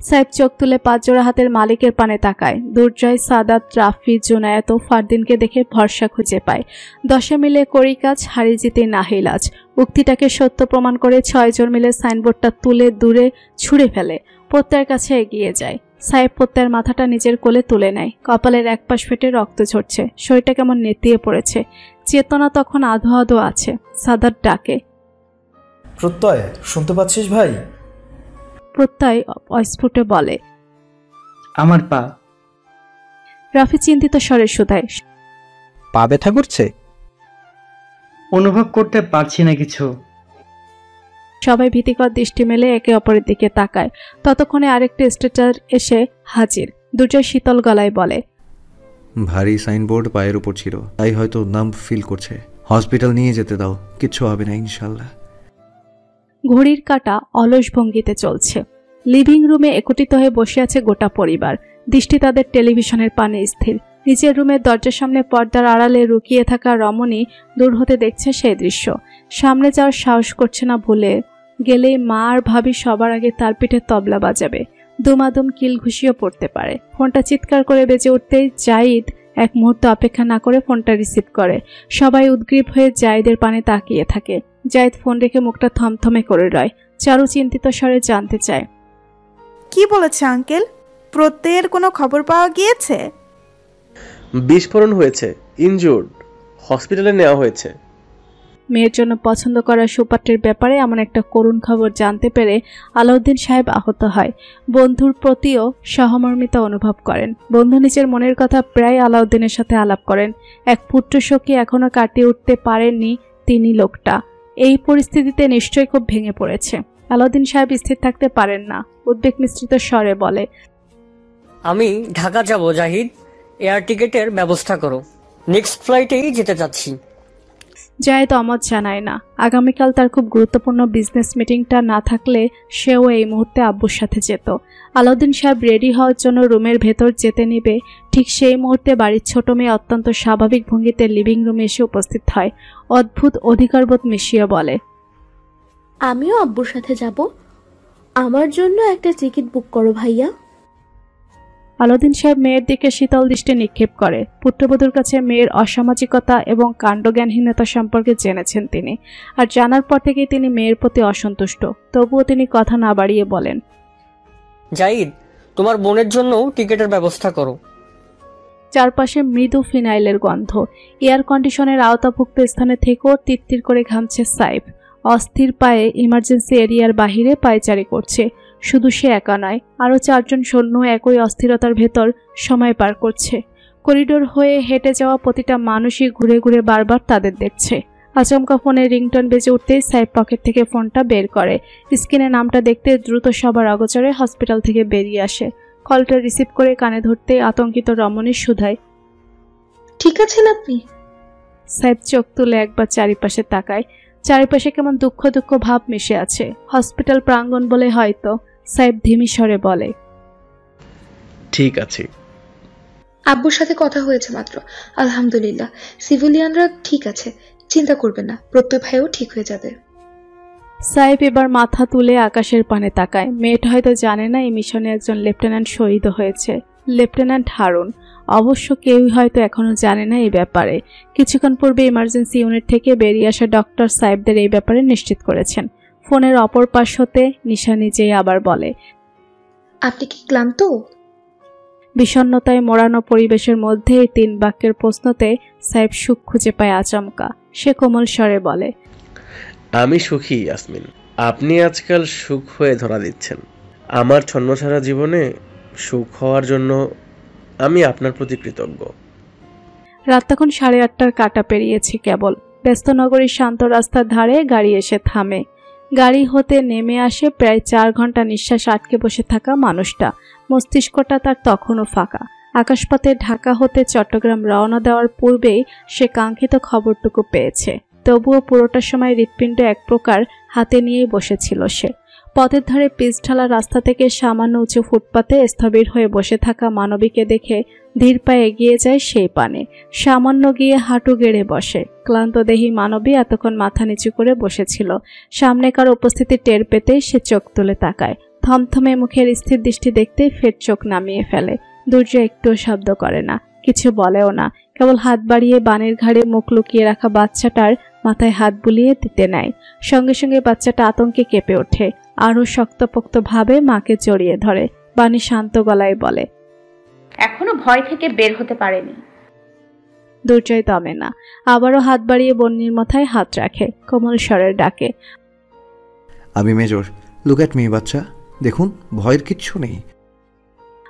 Speaker 2: সাইফ চোখ তুলে 5 জোড়া হাতের মালিকের পানে তাকায়। দুর্জয়, সাদাত, রাফি, জুনায়েত ও ফারদিনকে দেখে ভরসা খুঁজে পায়। 10 মিলে করি কাজ, হারি জিতে নাহিলাজ। উক্তিটাকে সত্য প্রমাণ করে 6 জন মিলে সাইনবোর্ডটা তুলে দূরে ছুঁড়ে ফেলে। প্রত্যয়ের কাছে এগিয়ে যায়। সাইফ প্রত্যয়ের মাথাটা নিজের কোলে তুলে নেয়। কপালের এক পাশ ফেটে রক্ত ঝরছে। শরীরটা কেমন নেতিয়ে পড়েছে। চেতনা তখন আধো আধো আছে। সাদাত ডাকে,
Speaker 10: প্রত্যয়, শুনতে পাচ্ছিস ভাই?
Speaker 2: প্রত্যয় অস্ফুটে বলে,
Speaker 1: আমার পা।
Speaker 2: রাফি চিন্তিত স্বরে শুধায়,
Speaker 12: পা ব্যথা করছে?
Speaker 1: অনুভব করতে পারছি না কিছু।
Speaker 2: সবাই ভীতিকর দৃষ্টি মেলে একে অপরের দিকে তাকায়। ততক্ষণে আরেকটি স্ট্রেচার এসে হাজির। দুর্জয় শীতল গলায় বলে,
Speaker 8: ভারী সাইনবোর্ড পায়ের উপর ছিল, তাই হয়তো নাম ফিল করছে। হসপিটাল নিয়ে যেতে দাও, কিচ্ছু হবে না ইনশাল্লাহ।
Speaker 2: ঘড়ির কাঁটা অলস ভঙ্গিতে চলছে। লিভিং রুমে একত্রিত হয়ে বসে আছে গোটা পরিবার। দৃষ্টি তাদের টেলিভিশনের পানে স্থির। নিজের রুমের দরজার সামনে পর্দার আড়ালে লুকিয়ে থাকা রমণী দূর হতে দেখছে সেই দৃশ্য। সামনে যাওয়ার সাহস করছে না, ভুলে গেলেই মা আর ভাবি সবার আগে তার পিঠে তবলা বাজাবে, দুমাদুম কিল ঘুষিও পড়তে পারে। ফোনটা চিৎকার করে বেজে উঠতেই জাহিদ এক মুহূর্ত অপেক্ষা না করে ফোনটা রিসিভ করে। সবাই উদ্গ্রীব হয়ে জাহিদের পানে তাকিয়ে থাকে। জাহিদ ফোন রেখে মুখটা থমথমে করে রয়। চারু চিন্তিত স্বরে জানতে চায়,
Speaker 7: কি বলেছে আঙ্কেল? প্রত্যয়ের কোনো খবর পাওয়া গিয়েছে?
Speaker 9: বিস্ফোরণ হয়েছে, ইনজুর্ড, হসপিটালে নেওয়া হয়েছে।
Speaker 2: মেয়ের জন্য পছন্দ করা সুপাত্রের ব্যাপারে এমন একটা করুণ খবর জানতে পেরে আলাউদ্দিন সাহেব আহত হয়। বন্ধুর প্রতিও সহমর্মিতা অনুভব করেন। বন্ধু নিজের মনের কথা প্রায় আলাউদ্দিনের সাথে আলাপ করেন। এক পুত্র শোকে এখনো কাটিয়ে উঠতে পারেননি তিনি লোকটা। এই পরিস্থিতিতে নিশ্চয়ই খুব ভেঙে পড়েছে। আলাউদ্দিন সাহেব স্থির থাকতে পারেন না, উদ্বেগ মিশ্রিত স্বরে বলে,
Speaker 5: আমি ঢাকা যাব জাহিদ, এয়ার টিকেটের ব্যবস্থা করো, নেক্সট ফ্লাইটেই যেতে চাচ্ছি।
Speaker 2: জাহিদ অমত জানায় না। আগামীকাল তার খুব গুরুত্বপূর্ণ বিজনেস মিটিংটা না থাকলে সেও এই মুহূর্তে আব্বুর সাথে যেত। আলাউদ্দিন সাহেব রেডি হওয়ার জন্য রুমের ভেতর যেতে নেবে, ঠিক সেই মুহূর্তে বাড়ির ছোট মেয়ে অত্যন্ত স্বাভাবিক ভঙ্গিতে লিভিং রুমে এসে উপস্থিত হয়। অদ্ভুত অধিকারবোধ মিশিয়ে বলে,
Speaker 6: আমিও আব্বুর সাথে যাব, আমার জন্য একটা টিকিট বুক করো ভাইয়া।
Speaker 2: আলাউদ্দিন সাহেব মেয়ের দিকে শীতল দৃষ্টি নিক্ষেপ করে। পুত্রবধূর কাছে মেয়ের অসামাজিকতা এবং কাণ্ডজ্ঞানহীনতা সম্পর্কে জেনেছেন তিনি, আর জানার পর থেকেই তিনি মেয়ের প্রতি অসন্তুষ্ট। তবুও তিনি কথা না বাড়িয়ে বলেন,
Speaker 5: জাহিদ, তোমার বোনের জন্য টিকিটের ব্যবস্থা করো।
Speaker 2: চারপাশে মৃদু ফিনাইলের গন্ধ। এয়ার কন্ডিশনের আওতাভুক্ত স্থানে থেকেও তিত্তির করে ঘামছে সাইফ। অস্থির পায়ে ইমার্জেন্সি এরিয়ার বাহিরে পায়চারি করছে। শুধু সে একা নয়, আরও 4 জন সৈন্য একই অস্থিরতার ভেতর সময় পার করছে। করিডোর হয়ে হেঁটে যাওয়া প্রতিটা মানুষই ঘুরে ঘুরে বারবার তাদের দেখছে। আচমকা ফোনের রিংটোন বেজে উঠতেই সাইফ পকেট থেকে ফোনটা বের করে। স্ক্রিনে নামটা দেখতে দ্রুত সবার অগোচরে হসপিটাল থেকে বেরিয়ে আসে। কলটা রিসিভ করে কানে ধরতেই আতঙ্কিত রমণীর সুধায়,
Speaker 13: ঠিক আছেন আপনি?
Speaker 2: সাইফ চোখ তুলে একবার চারিপাশে তাকায়। চারিপাশে কেমন দুঃখ দুঃখ ভাব মিশে আছে। হসপিটাল প্রাঙ্গণ বলে হয়তো। সাইফ ধিমি স্বরে বলে,
Speaker 9: ঠিক আছে।
Speaker 13: আব্বুর সাথে কথা হয়েছে মাত্র, আলহামদুলিল্লাহ সিভিলিয়ানরা ঠিক আছে, চিন্তা করবেন না, প্রত্যয় ভাইও ঠিক হয়ে যাবে।
Speaker 2: সাইফ এবার মাথা তুলে আকাশের পানে তাকায়। মেয়েটা হয়তো জানে না এই মিশনে একজন লেফটেন্যান্ট শহীদ হয়েছে, লেফটেন্যান্ট হারুন। অবশ্য কেউই হয়তো এখনো জানে না এই ব্যাপারে। কিছুক্ষণ পূর্বে ইমার্জেন্সি ইউনিট থেকে বেরিয়ে আসা ডক্টর সাহেবদের এই ব্যাপারে নিশ্চিত করেছেন। ফোনের অপর পাশ হতে নিশা নিজেই আবার বলে,
Speaker 13: আপনি কি ক্লান্ত?
Speaker 2: বিষণ্ণতায় মোড়ানো পরিবেশের মধ্যে এই 3 বাক্যের প্রশ্নতে সাহেব সুখ খুঁজে পায় আচমকা। সে কোমল স্বরে বলে,
Speaker 9: আমি সুখী ইয়াসমিন, আপনি আজকাল সুখ হয়ে ধরা দিচ্ছেন। আমার ছন্নছাড়া জীবনে সুখ হওয়ার জন্য আমি আপনার প্রতি কৃতজ্ঞ।
Speaker 2: রাত তখন 8:30টার কাটা পেরিয়েছে কেবল। ব্যস্ত নগরীর শান্ত রাস্তার ধারে গাড়ি এসে থামে। গাড়ি হতে নেমে আসে প্রায় 4 ঘন্টা নিঃশ্বাস আটকে বসে থাকা মানুষটা। মস্তিষ্কটা তার তখনও ফাঁকা। আকাশপথে ঢাকা হতে চট্টগ্রাম রওনা দেওয়ার পূর্বেই সে কাঙ্ক্ষিত খবরটুকু পেয়েছে। তবুও পুরোটা সময় হৃৎপিণ্ড এক প্রকার হাতে নিয়েই বসেছিল সে। পথের ধারে পিচঢালা রাস্তা থেকে সামান্য উঁচু ফুটপাতে স্থবির হয়ে বসে থাকা মানবীকে দেখে ধীর পায়ে এগিয়ে যায় সেই পানে। সামান্য গিয়ে হাঁটু গেড়ে বসে। ক্লান্তদেহী মানবী এতক্ষণ মাথা নিচু করে বসেছিল। সামনেকার উপস্থিতি টের পেতেই সে চোখ তুলে তাকায়। থমথমে মুখের স্থির দৃষ্টি দেখতেই ফের চোখ নামিয়ে ফেলে। দুর্য একটুও শব্দ করে না, কিছু বলেও না, কেবল হাত বাড়িয়ে বানের ঘাড়ে মুখ লুকিয়ে রাখা বাচ্চাটার মাথায় হাত বুলিয়ে দিতে নেয়। সঙ্গে সঙ্গে বাচ্চাটা আতঙ্কে কেঁপে ওঠে। আরও শক্তপোক্ত ভাবে মাকে জড়িয়ে ধরে। বাণী শান্ত গলায় বলে,
Speaker 14: এখনো ভয় থেকে বের হতে পারেনি।
Speaker 2: দুর্জয় দমে না, আবারও হাত বাড়িয়ে বন্যির মাথায় হাত রাখে। কোমল স্বরের ডাকে,
Speaker 8: আমি মেজর, লুক অ্যাট মি বাচ্চা, দেখুন ভয়ের কিচ্ছু নেই।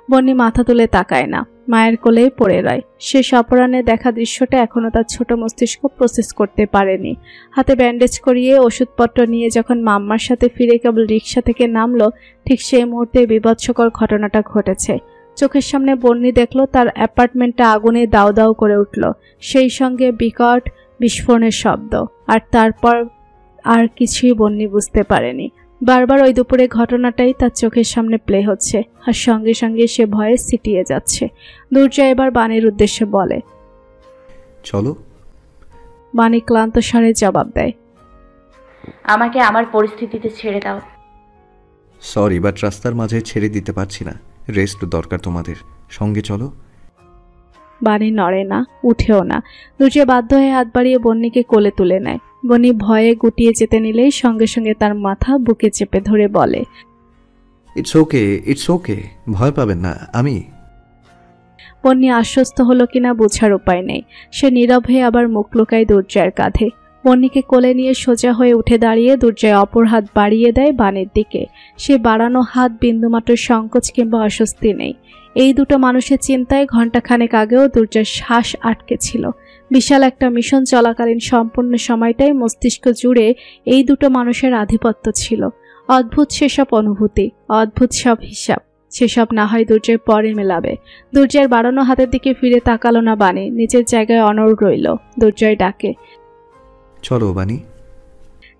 Speaker 2: বন্যি মাথা তুলে তাকায় না, মায়ের কোলেই পড়ে রয়। শেষ অপরাহ্নে দেখা দৃশ্যটা এখনো তার ছোট মস্তিষ্ক প্রসেস করতে পারেনি। হাতে ব্যান্ডেজ করিয়ে ওষুধপত্র নিয়ে যখন মাম্মার সাথে ফিরে কেবল রিক্সা থেকে নামলো, ঠিক সেই মুহূর্তে বিভৎসকর ঘটনাটা ঘটেছে। চোখের সামনে বন্যি দেখলো তার অ্যাপার্টমেন্টটা আগুনে দাউ দাউ করে উঠল, সেই সঙ্গে বিকট বিস্ফোরণের শব্দ। আর তারপর আর কিছুই বন্নি বুঝতে পারেনি। বারবার ওই দুপুরে ঘটনাটাই তার চোখের সামনে প্লে হচ্ছে, আর সঙ্গে সঙ্গে সে ভয়ে সিটিয়ে যাচ্ছে। দুর্জয় এবার বাণীর উদ্দেশ্যে বলে,
Speaker 8: চলো।
Speaker 2: বাণী ক্লান্ত স্বরে জবাব দেয়,
Speaker 14: আমাকে আমার পরিস্থিতিতে ছেড়ে দাও।
Speaker 8: সরি, বাট রাস্তার মাঝে ছেড়ে দিতে পারছি না। রেস্ট দরকার তোমাদের, সঙ্গে চলো।
Speaker 2: বাণী নড়ে না, উঠেও না। দুর্জয় বাধ্য হয়ে হাত বাড়িয়ে বন্নিকে কোলে তুলে নেয়। বন্নি ভয়ে গুটিয়ে যেতে নিলেই সঙ্গে সঙ্গে তার মাথা বুকে চেপে ধরে বলে,
Speaker 8: ইটস ওকে, ইটস ওকে, ভয় পাবেন না, আমি।
Speaker 2: বন্নি আশ্বস্ত হলো কিনা বোঝার উপায় নেই। সে নীরব হয়ে আবার মুখ লুকায় দুর্জয়ের কাঁধে। বন্নিকে কোলে নিয়ে সোজা হয়ে উঠে দাঁড়িয়ে দুর্জয় অপর হাত বাড়িয়ে দেয় বাণীর দিকে। সে বাড়ানো হাত বিন্দুমাত্র সংকোচ কিংবা অস্বস্তি নেই। এই দুটো মানুষের চিন্তায় ঘণ্টাখানেক আগেও দুর্জয়ের শ্বাস আটকে ছিল। বিশাল একটা মিশন চলাকালীন সম্পূর্ণ সময়টাই মস্তিষ্ক জুড়ে এই দুটো মানুষের আধিপত্য ছিল। অদ্ভুত সেসব অনুভূতি, অদ্ভুত সব হিসাব। সেসব না হয় দুর্জয় পরে মেলাবে। দুর্জয়ের বাড়ানো হাতের দিকে ফিরে তাকালো না বাণী, নিজের জায়গায় অনড় রইল। দুর্জয় ডাকে,
Speaker 8: চলো বাণী।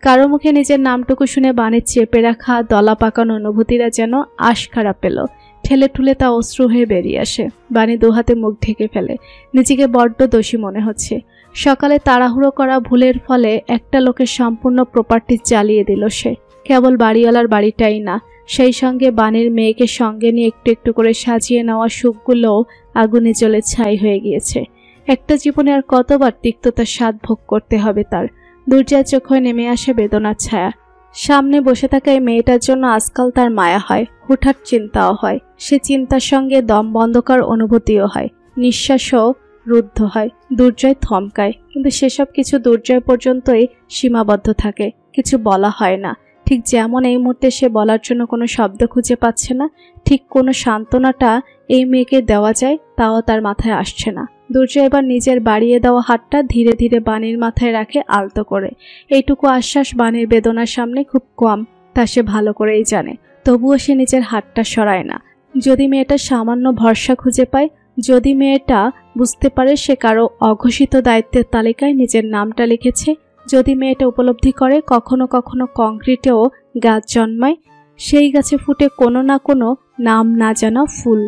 Speaker 2: কারো মুখে নিজের নামটুকু শুনে বাণীর চেপে রাখা দলা পাকানো অনুভূতিরা যেন আশকারা পেল। ঠেলে ঠুলে তা অশ্রু হয়ে বেরিয়ে আসে। বাণী দুহাতে মুখ ঢেকে ফেলে। নিজেকে বড্ড দোষী মনে হচ্ছে। সকালে তাড়াহুড়ো করা ভুলের ফলে একটা লোকের সম্পূর্ণ প্রপার্টি জ্বালিয়ে দিল সে। কেবল বাড়িওয়ালার বাড়িটাই না, সেই সঙ্গে বাণীর মেয়েকে সঙ্গে নিয়ে একটু একটু করে সাজিয়ে নেওয়া সুখগুলোও আগুনে জ্বলে ছাই হয়ে গিয়েছে। একটা জীবনে আর কতবার তিক্ততার স্বাদ ভোগ করতে হবে তার। দুর্জয়ের চোখে নেমে আসে বেদনার ছায়া। সামনে বসে থাকা এই মেয়েটার জন্য আজকাল তার মায়া হয়, হুটহাট চিন্তাও হয়। সে চিন্তার সঙ্গে দম বন্ধকার অনুভূতিও হয়, নিঃশ্বাসও রুদ্ধ হয়। দুর্জয় থমকায়, কিন্তু সেসব কিছু দুর্জয় পর্যন্তই সীমাবদ্ধ থাকে, কিছু বলা হয় না। ঠিক যেমন এই মুহূর্তে সে বলার জন্য কোনো শব্দ খুঁজে পাচ্ছে না, ঠিক কোনো সান্ত্বনাটা এই মেয়েকে দেওয়া যায় তাও তার মাথায় আসছে না। দুর্জয় এবার নিজের বাড়িয়ে দেওয়া হাতটা ধীরে ধীরে বাণীর মাথায় রাখে আলতো করে। এইটুকু আশ্বাস বাণীর বেদনার সামনে খুব কম, তা সে ভালো করেই জানে। তবুও সে নিজের হাতটা সরায় না। যদি মেয়েটা সামান্য ভরসা খুঁজে পায়, যদি মেয়েটা বুঝতে পারে সে কারো অঘোষিত দায়িত্বের তালিকায় নিজের নামটা লিখেছে, যদি মেয়েটা উপলব্ধি করে কখনো কখনো কংক্রিটেও গাছ জন্মায়, সেই গাছে ফুটে কোনো না কোনো নাম না জানা ফুল।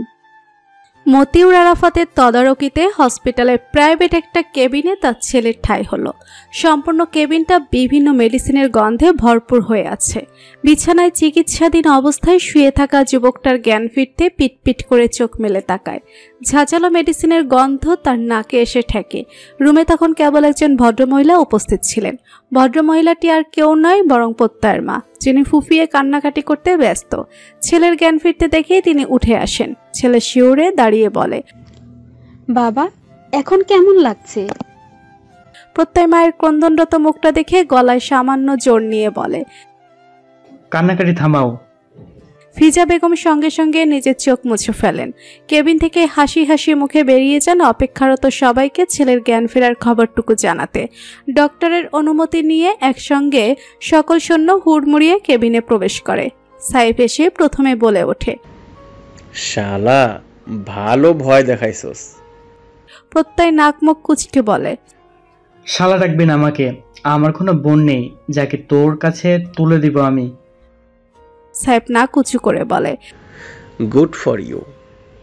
Speaker 2: মতিউর আরাফাতের তদারকিতে হসপিটালের প্রাইভেট একটা কেবিনে তার ছেলের ঠাঁই হলো। সম্পূর্ণ কেবিনটা বিভিন্ন মেডিসিনের গন্ধে ভরপুর হয়ে আছে। বিছানায় চিকিৎসাধীন অবস্থায় শুয়ে থাকা যুবকটার জ্ঞান ফিরতে পিটপিট করে চোখ মেলে তাকায়। ঝাঁঝালো মেডিসিনের গন্ধ তার নাকে এসে ঠেকে। রুমে তখন কেবল একজন ভদ্রমহিলা উপস্থিত ছিলেন। ভদ্রমহিলাটি আর কেউ নয় বরং প্রত্যয়ের মা, যিনি ফুফিয়ে কান্নাকাটি করতে ব্যস্ত। ছেলের জ্ঞান ফিরতে দেখেই তিনি উঠে আসেন। ছেলে শিউরে দাঁড়িয়ে বলে,
Speaker 3: বাবা এখন কেমন লাগছে?
Speaker 2: প্রত্যয় মায়ের ক্রন্দনরত মুখটা দেখে গলায় সামান্য জোর নিয়ে বলে,
Speaker 1: কান্নাকাটি থামাও।
Speaker 2: ফিজা বেগম সঙ্গে সঙ্গে নিজের চোখ মুছে ফেলেন। কেবিন থেকে হাসি হাসি মুখে বেরিয়ে যান অপেক্ষারত সবাইকে ছেলের জ্ঞান ফেরার খবরটুকু জানাতে। ডক্টরের অনুমতি নিয়ে একসঙ্গে সকল সৈন্য হুড়মুড়িয়ে কেবিনে প্রবেশ করে। সাইফ এসে প্রথমে বলে ওঠে,
Speaker 9: শালা ভালো ভয় দেখাইছস।
Speaker 2: প্রত্যয় নাক মুখ কুচকে বলে,
Speaker 1: শালা রাখবি না আমাকে, আমার কোনো বোন নেই যাকে তোর কাছে তুলে দিব আমি।
Speaker 2: সাহেব নাক উঁচু করে বলে,
Speaker 9: গুড ফর ইউ।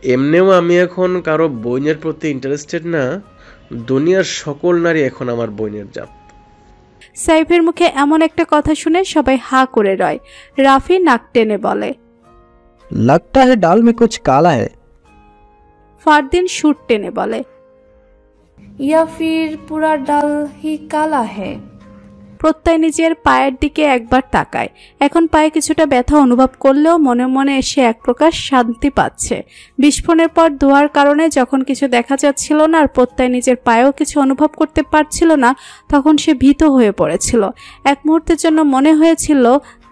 Speaker 9: এমনিও আমি এখন কারো বোনের প্রতি ইন্টারেস্টেড না। দুনিয়ার সকল নারী এখন আমার বোনের জাত।
Speaker 2: সাইফের মুখে এমন একটা কথা শুনে সবাই হা করে রয়। রাফি নাক টেনে বলে,
Speaker 12: लगता है दाल में कुछ काला है।
Speaker 2: ফারদিন সুর টেনে বলে,
Speaker 4: या फिर पूरा डाल ही काला है।
Speaker 2: প্রত্যয় নিজের পায়ের দিকে একবার তাকায়। এখন পায়ে কিছুটা ব্যথা অনুভব করলেও মনে মনে এসে এক প্রকার শান্তি পাচ্ছে। বিস্ফোরণের পর ধোয়ার কারণে যখন কিছু দেখা যাচ্ছিল না আর প্রত্যয় নিজের পায়েও কিছু অনুভব করতে পারছিল না, তখন সে ভীত হয়ে পড়েছিল। এক মুহূর্তের জন্য মনে হয়েছিল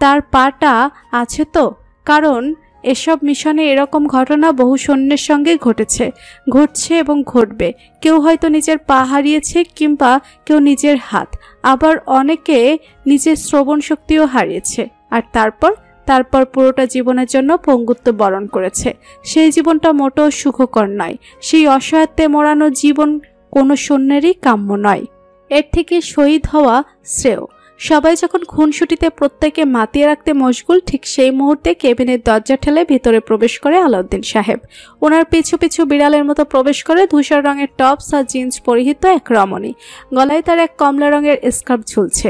Speaker 2: তার পাটা আছে তো, কারণ এসব মিশনে এরকম ঘটনা বহু সৈন্যের সঙ্গে ঘটছে এবং ঘটবে। কেউ হয়তো নিজের পা হারিয়েছে, কিংবা কেউ নিজের হাত, আবার অনেকে নিজের শ্রবণ শক্তিও হারিয়েছে। আর তারপর পুরোটা জীবনের জন্য পঙ্গুত্ব বরণ করেছে। সেই জীবনটা মোটেও সুখকর নয়। সেই অসহায়ত্বে মোড়ানো জীবন কোনো সৈন্যেরই কাম্য নয়। এর থেকে শহীদ হওয়া শ্রেয়। সবাই যখন খুনসুটিতে প্রত্যেকে মাতিয়ে রাখতে মশগুল, ঠিক সেই মুহূর্তে কেবিনের দরজা ঠেলে ভিতরে প্রবেশ করে আলাউদ্দিন সাহেব। ওনার পিছু পিছু বিড়ালের মতো প্রবেশ করে ধূসর রঙের টপস আর জিন্স পরিহিত এক রমণী। গলায় তার এক কমলা রঙের স্কার্ফ ঝুলছে।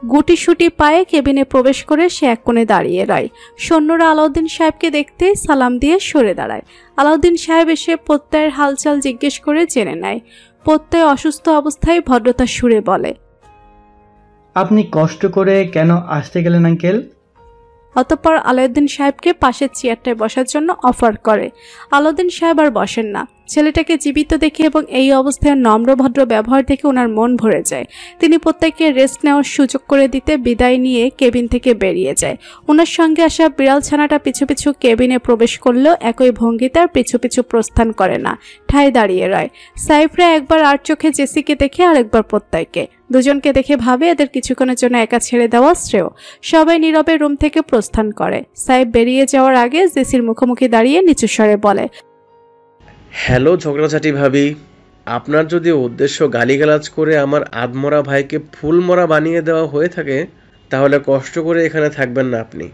Speaker 2: গুটিসুটি পায়ে কেবিনে প্রবেশ করে সে এক কোণে দাঁড়িয়ে রয়। সৈন্যরা আলাউদ্দিন সাহেবকে দেখতে সালাম দিয়ে সরে দাঁড়ায়। আলাউদ্দিন সাহেব এসে প্রত্যয়ের হালচাল জিজ্ঞেস করে জেনে নেয়। প্রত্যয় অসুস্থ অবস্থায় ভদ্রতার সুরে বলে,
Speaker 1: আপনি কষ্ট করে কেন আসতে গেলেন আঙ্কেল?
Speaker 2: অতঃপর আলাউদ্দিন সাহেবকে পাশের চেয়ারটায় বসার জন্য অফার করে। আলাউদ্দিন সাহেব আর বসেন না। ছেলেটাকে জীবিত দেখে এবং এই অবস্থায় নম্রভদ্র ব্যবহার দেখে ওনার মন ভরে যায়। তিনি প্রত্যেককে রেস্ট নেওয়ার সুযোগ করে দিতে বিদায় নিয়ে কেবিন থেকে বেরিয়ে যায়। ওনার সঙ্গে আসা বিড়াল ছানাটা পিছু পিছু কেবিনে প্রবেশ করলেও একই ভঙ্গিতে আর পিছু পিছু প্রস্থান করে না, ঠায় দাঁড়িয়ে রয়। সাইফরা একবার আর চোখে জেসিকে দেখে আর একবার প্রত্যয়কে। দুজনকে দেখে ভাবে এদের কিছুক্ষণের জন্য একা ছেড়ে দেওয়া শ্রেয়। সবাই নীরবে রুম থেকে প্রস্থান করে। সাইফ বেরিয়ে যাওয়ার আগে জেসির মুখোমুখি দাঁড়িয়ে নিচু স্বরে বলে,
Speaker 9: হ্যালো ঝগড়াঝাটি ভাবি, আপনার যদি উদ্দেশ্য গালিগালাজ করে আমার আধমরা ভাইকে ফুলমরা বানিয়ে দেওয়া হয়ে থাকে তাহলে কষ্ট করে এখানে থাকবেন না আপনি।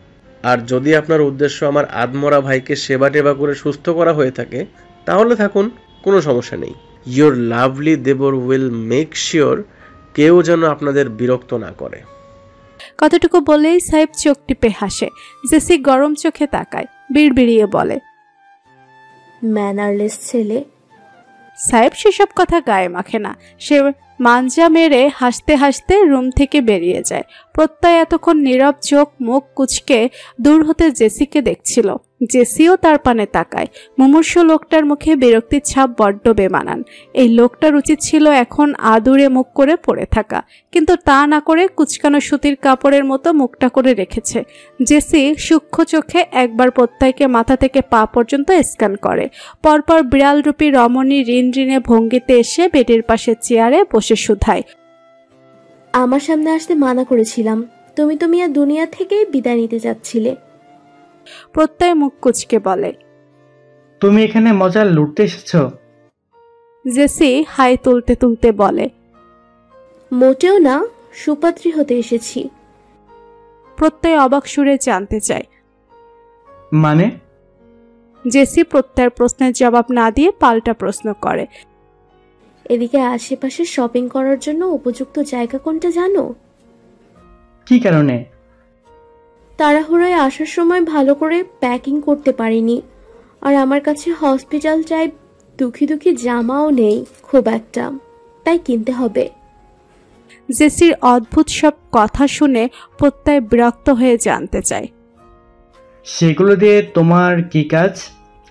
Speaker 9: আর যদি আপনার উদ্দেশ্য আমার আধমরা ভাইকে সেবা টেবা করে সুস্থ করা হয়ে থাকে তাহলে থাকুন, কোনো সমস্যা নেই। ইয়োর লাভলি দেবর উইল মেক শিওর কেউ যেন আপনাদের বিরক্ত না করে।
Speaker 2: কতটুকু বলেই সাহেব চোখ টিপে হাসে। জেসি গরম চোখে তাকায়, বিড়বিড়িয়ে বলে,
Speaker 6: ম্যানারলেস ছেলে।
Speaker 2: সাহেব সেসব কথা গায়ে মাখে না। সে মাঞ্জা মেরে হাসতে হাসতে রুম থেকে বেরিয়ে যায়। প্রত্যয় এতক্ষণ নীরব চোখ মুখ কুচকে দূর হতে জেসিকে দেখছিল। জেসিও তার পানে তাকায়। মুমূর্ষু লোকটার মুখে বিরক্তির ছাপ বড্ড বেমানান। এই লোকটার উচিত ছিল এখন আদুরে মুখ করে পড়ে থাকা, কিন্তু তা না করে কুচকানো সুতির কাপড়ের মতো মুখটা করে রেখেছে। জেসি সূক্ষ্ম চোখে একবার প্রত্যয়কে মাথা থেকে পা পর্যন্ত স্ক্যান করে। পরপর বিড়ালরূপী রমণী ঋণঋণে ভঙ্গিতে এসে বেডের পাশে চেয়ারে বসে শুধায়,
Speaker 6: আমার সামনে আসতে মানা করেছিলাম, তুমি তো মিয়া দুনিয়া থেকে বিদায় নিতে যাচ্ছিলে।
Speaker 2: প্রত্যয় মুখ কুচকে বলে,
Speaker 1: তুমি এখানে মজা লুটতে এসেছো?
Speaker 2: জেসি হাই তুলতে তুলতে বলে,
Speaker 6: মোটেও না, সুপাত্রী হতে এসেছি।
Speaker 2: প্রত্যয় অবাক সুরে জানতে চায়,
Speaker 1: মানে?
Speaker 2: জেসি প্রত্যয়ের প্রশ্নের জবাব না দিয়ে পাল্টা প্রশ্ন করে,
Speaker 6: এদিকে আশেপাশে শপিং করার জন্য উপযুক্ত জায়গা কোনটা জানো?
Speaker 1: কি কারণে?
Speaker 6: তাড়াহুড়োয় আসার সময় ভালো করে প্যাকিং করতে পারিনি, আর আমার কাছে হসপিটাল টাইপ দুঃখী দুঃখী জামাও নেই খুব একটা, তাই কিনতে হবে।
Speaker 2: জেসির অদ্ভুত সব কথা শুনে প্রত্যয় বিরক্ত হয়ে জানতে চায়,
Speaker 1: সেগুলো দিয়ে তোমার কি কাজ?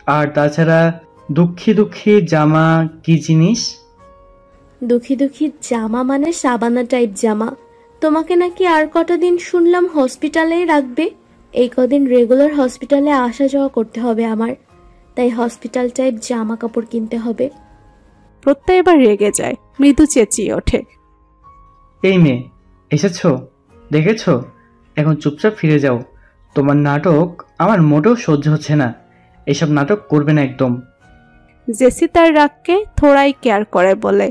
Speaker 1: আর তাছাড়া দুঃখী দুঃখী জামা কি জিনিস?
Speaker 6: দুঃখী দুঃখী জামা মানে সাবানা টাইপ জামা। তোমাকে নাকি আর কটা দিন শুনলাম হসপিটালেই রাখবে। এই কদিন রেগুলার হসপিটালে আসা যাওয়া করতে হবে আমার, তাই হসপিটাল টাইপ জামা কাপড় কিনতে হবে।
Speaker 2: প্রত্যয় এবার রেগে যায়, মৃদু চেঁচিয়ে ওঠে,
Speaker 1: এই মেয়ে, এসেছো, দেখেছো? এখন চুপচাপ ফিরে যাও। তোমার নাটক আমার মোটেও সহ্য হচ্ছে না। এসব নাটক করবে না একদম।
Speaker 2: জেসি তার রাগকে থোড়াই কেয়ার করে বলে,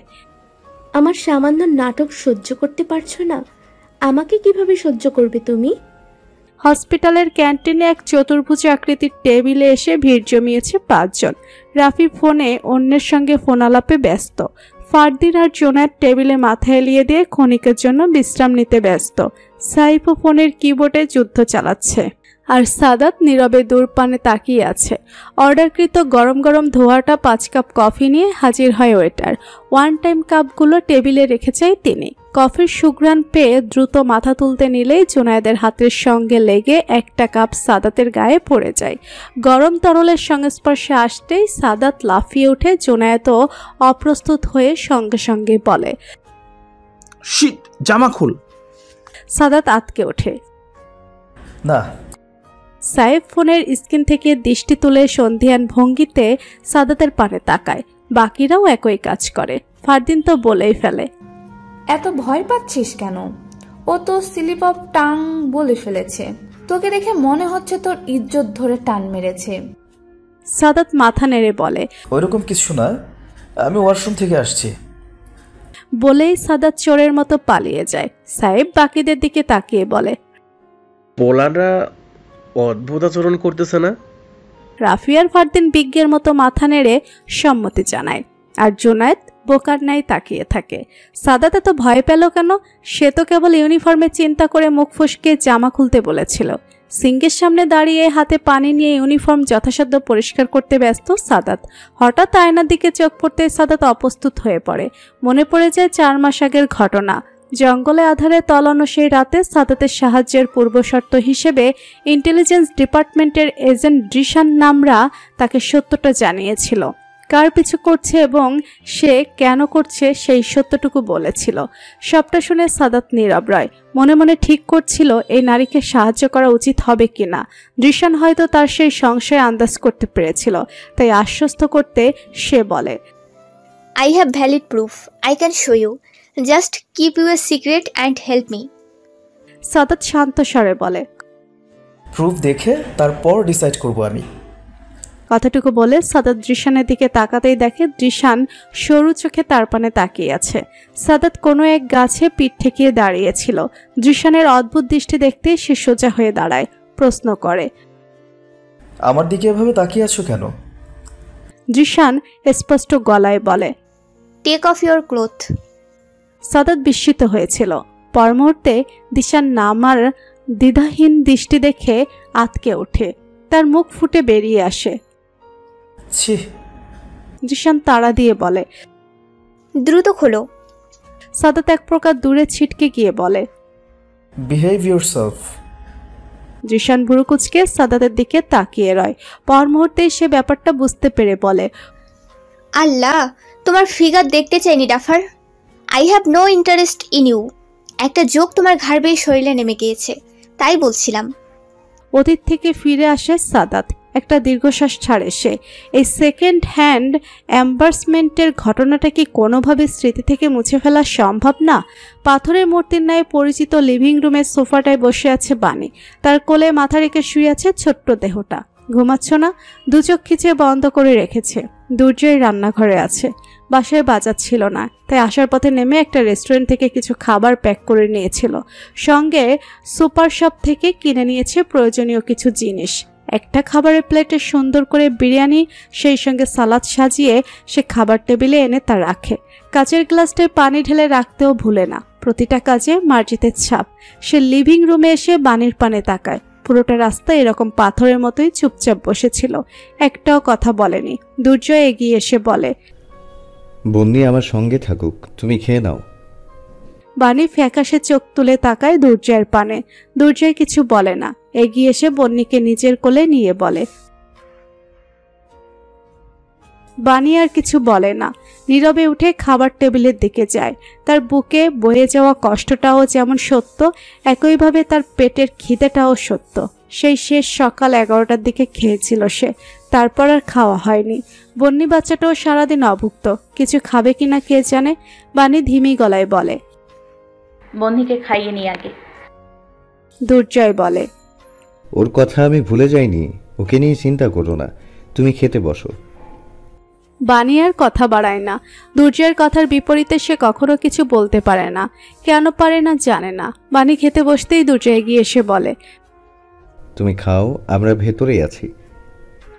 Speaker 6: আমার সামান্য নাটক সহ্য করতে পারছো না, আমাকে কিভাবে সহ্য করবে তুমি?
Speaker 2: হসপিটালের ক্যান্টিনে এক চতুর্ভুজ আকৃতির টেবিলে এসে ভিড় জমিয়েছে 5 জন। রাফি ফোনে অন্যের সঙ্গে ফোন আলাপে ব্যস্ত। ফারদিন আর জোনায়েদ টেবিলে মাথা এলিয়ে দিয়ে ক্ষণিকের জন্য বিশ্রাম নিতে ব্যস্ত। সাইফও ফোনের কিবোর্ডে যুদ্ধ চালাচ্ছে, আর সাদাত নীরবে দূরপানে তাকিয়ে আছে। অর্ডারকৃত গরম গরম ধোয়াটা 5 কাপ কফি নিয়ে হাজির হয় ওয়েটার। ওয়ান টাইম কাপগুলো টেবিলে রেখে যায় তিনি। কফির সুঘ্রাণ পেয়ে দ্রুত মাথা তুলতে নিলেই জোনায়েদের হাতের সঙ্গে লেগে একটা কাপ সাদাতের গায়ে পড়ে যায়। গরম তরলের সংস্পর্শে আসতেই সাদাত লাফিয়ে উঠে জোনায়েদও অপ্রস্তুত হয়ে সঙ্গে সঙ্গে বলে,
Speaker 11: শিট, জামা খুল।
Speaker 2: সাদাত আতকে ওঠে।
Speaker 10: না।
Speaker 2: সাইফ ফোনের স্ক্রিন থেকে দৃষ্টি তুলে সন্ধিয়ান ভঙ্গিতে সাদাতের পানে তাকায়। বাকিরাও একই কাজ করে। ফারদিন তো বলেই ফেলে,
Speaker 4: এত ভয় পাচ্ছিস কেন? ও তো স্লিপ অফ টাং বলে ফেলেছে। তোকে দেখে মনে হচ্ছে তোর ইজ্জত ধরে টান মেরেছে।
Speaker 2: সাদাত মাথা নেড়ে বলে,
Speaker 10: ওইরকম কিছু না, আমি ওয়াশরুম থেকে আসছি।
Speaker 2: বলেই সাদাত চোরের মতো পালিয়ে যায়। সাহেব বাকিদের দিকে তাকিয়ে বলে,
Speaker 9: পোলাররা অদ্ভুত আচরণ করতেছে না?
Speaker 2: রাফিয়ার ফারদিন বিজ্ঞের মতো মাথা নেড়ে সম্মতি জানায়, আর জুনায়েদ বোকার ন্যায় তাকিয়ে থাকে। সাদাত এত ভয় পেল কেন? সে তো কেবল ইউনিফর্মে চিন্তা করে মুখ ফসকে জামা খুলতে বলেছিল। সিঙ্কের সামনে দাঁড়িয়ে হাতে পানি নিয়ে ইউনিফর্ম যথাসাধ্য পরিষ্কার করতে ব্যস্ত সাদাত। হঠাৎ আয়নার দিকে চোখ পড়তে সাদাত অপ্রস্তুত হয়ে পড়ে। মনে পড়ে যায় 4 মাস আগের ঘটনা। জঙ্গলে আধারে তলানো সেই রাতে সাদাতের সাহায্যের পূর্বশর্ত হিসেবে ইন্টেলিজেন্স ডিপার্টমেন্টের এজেন্ট জিশান নামরা তাকে সত্যটা জানিয়েছিল। কার পিছু করছে এবং সে কেন করছে সেই সত্যটুকু বলেছিল। সবটা শুনে সাদাত নীরব রয়। মনে মনে ঠিক করছিল এই নারীকে সাহায্য করা উচিত হবে কিনা। জিশান হয়তো তার সেই সংশয় আন্দাজ করতে পেরেছিল, তাই আশ্বস্ত করতে সে বলে,
Speaker 15: I have valid proof. I can show you. Just keep your secret and help me.
Speaker 2: Saadat শান্ত স্বরে বলে,
Speaker 10: প্রুফ দেখে তারপর ডিসাইড করব আমি।
Speaker 2: কথাটুকু বলে সাদাত দৃশানের দিকে তাকাতেই দেখে দৃশান সরু চোখে তার পানে তাকিয়ে আছে। সাদাত কোনো এক গাছে পিঠ ঠেকিয়ে দাঁড়িয়েছিল। দৃশানের অদ্ভুত দৃষ্টি দেখতে সে সোজা হয়ে দাঁড়ায়, প্রশ্ন করে,
Speaker 10: আমার দিকে এভাবে তাকিয়ে আছো কেন?
Speaker 2: দৃশান স্পষ্ট গলায় বলে,
Speaker 15: take off your cloth.
Speaker 2: Sadat বিস্মিত হয়েছিল। পর মুহূর্তে দিশান নামার দ্বিধাহীন দৃষ্টি দেখে আতকে ওঠে। তার মুখ ফুটে বেরিয়ে আসে,
Speaker 10: ছি।
Speaker 2: জিশান তাড়া দিয়ে বলে,
Speaker 15: দ্রুত খোলো।
Speaker 2: সাদাত এক প্রকার দূরে ছিটকে গিয়ে বলে,
Speaker 10: বিহেভ ইয়োরসেলফ।
Speaker 2: জিশান ভুরুকুচকে সাদাতের দিকে তাকিয়ে রয়। পর মুহূর্তে সে ব্যাপারটা বুঝতে পেরে বলে,
Speaker 15: আল্লাহ, তোমার ফিগার দেখতে চাইনি duffer. I have no interest in you. একটা জোক তোমার ঘাড় বেয়ে শরীরে নেমে গিয়েছে, তাই বলছিলাম।
Speaker 2: অতীত থেকে ফিরে আসে সাদাত। একটা দীর্ঘশ্বাস ছাড়ে সে। এই সেকেন্ড হ্যান্ড এম্বার্সমেন্টের ঘটনাটা কি কোনোভাবে স্মৃতি থেকে মুছে ফেলা সম্ভব না? পাথরের মূর্তির ন্যায় পরিচিত লিভিং রুমের সোফাটায় বসে আছে বাণী। তার কোলে মাথা রেখে শুয়ে আছে ছোট্ট দেহটা। ঘুমাচ্ছ না? দু চোখ খিচে বন্ধ করে রেখেছে। দুর্জয় রান্নাঘরে আছে। বাসায় বাজার ছিল না, তাই আসার পথে নেমে একটা রেস্টুরেন্ট থেকে কিছু খাবার প্যাক করে নিয়েছিল। সঙ্গে সুপার শপ থেকে কিনে নিয়েছে প্রয়োজনীয় কিছু জিনিস। একটা খাবারের প্লেটে সুন্দর করে বিরিয়ানি, সেই সঙ্গে সালাদ সাজিয়ে সে খাবার টেবিলে এনে তা রাখে। কাচের গ্লাসটায় পানি ঢেলে রাখতেও ভুলে না। প্রতিটা কাজে মার্জিতের ছাপ। সে লিভিং রুমে এসে বাণীর পানে তাকায়। পুরোটা রাস্তা এরকম পাথরের মতোই চুপচাপ বসেছিল, একটাও কথা বলেনি। দুর্জয় এগিয়ে এসে বলে,
Speaker 8: বন্দি আমার সঙ্গে থাকুক, তুমি খেয়ে নাও।
Speaker 2: বাণী ফ্যাকাশে চোখ তুলে তাকায় দুর্জয়ের পানে। দুর্জয় কিছু বলে না। এগিয়ে এসে বন্নিকে নিজের কোলে নিয়ে বলে। বাণী আর কিছু বলে না, নীরবে উঠে খাবার টেবিলের দিকে যায়। তার বুকে বয়ে যাওয়া কষ্টটাও যেমন সত্য, একইভাবে তার পেটের খিদেটাও সত্য। সেই শেষ সকাল 11টার দিকে খেয়েছিল সে, তারপর আর খাওয়া হয়নি। বন্নি বাচ্চাটাও সারাদিন অভুক্ত, কিছু খাবে কিনা কে জানে। বাণী ধিমি গলায় বলে,
Speaker 14: বন্দিকে খাইয়ে নি আগে।
Speaker 2: দুর্জয় বলে,
Speaker 8: ওর কথা আমি ভুলে যাইনি, ওকে নিয়ে চিন্তা করো না, তুমি খেতে বসো।
Speaker 2: বাণী আর কথা বাড়ায় না। দুর্জয়ের কথার বিপরীতে সে কখনো কিছু বলতে পারে না। কেন পারে না জানে না। বাণী খেতে বসতেই দুর্জয় গিয়ে এসে বলে,
Speaker 8: তুমি খাও, আমরা ভেতরেই আছি।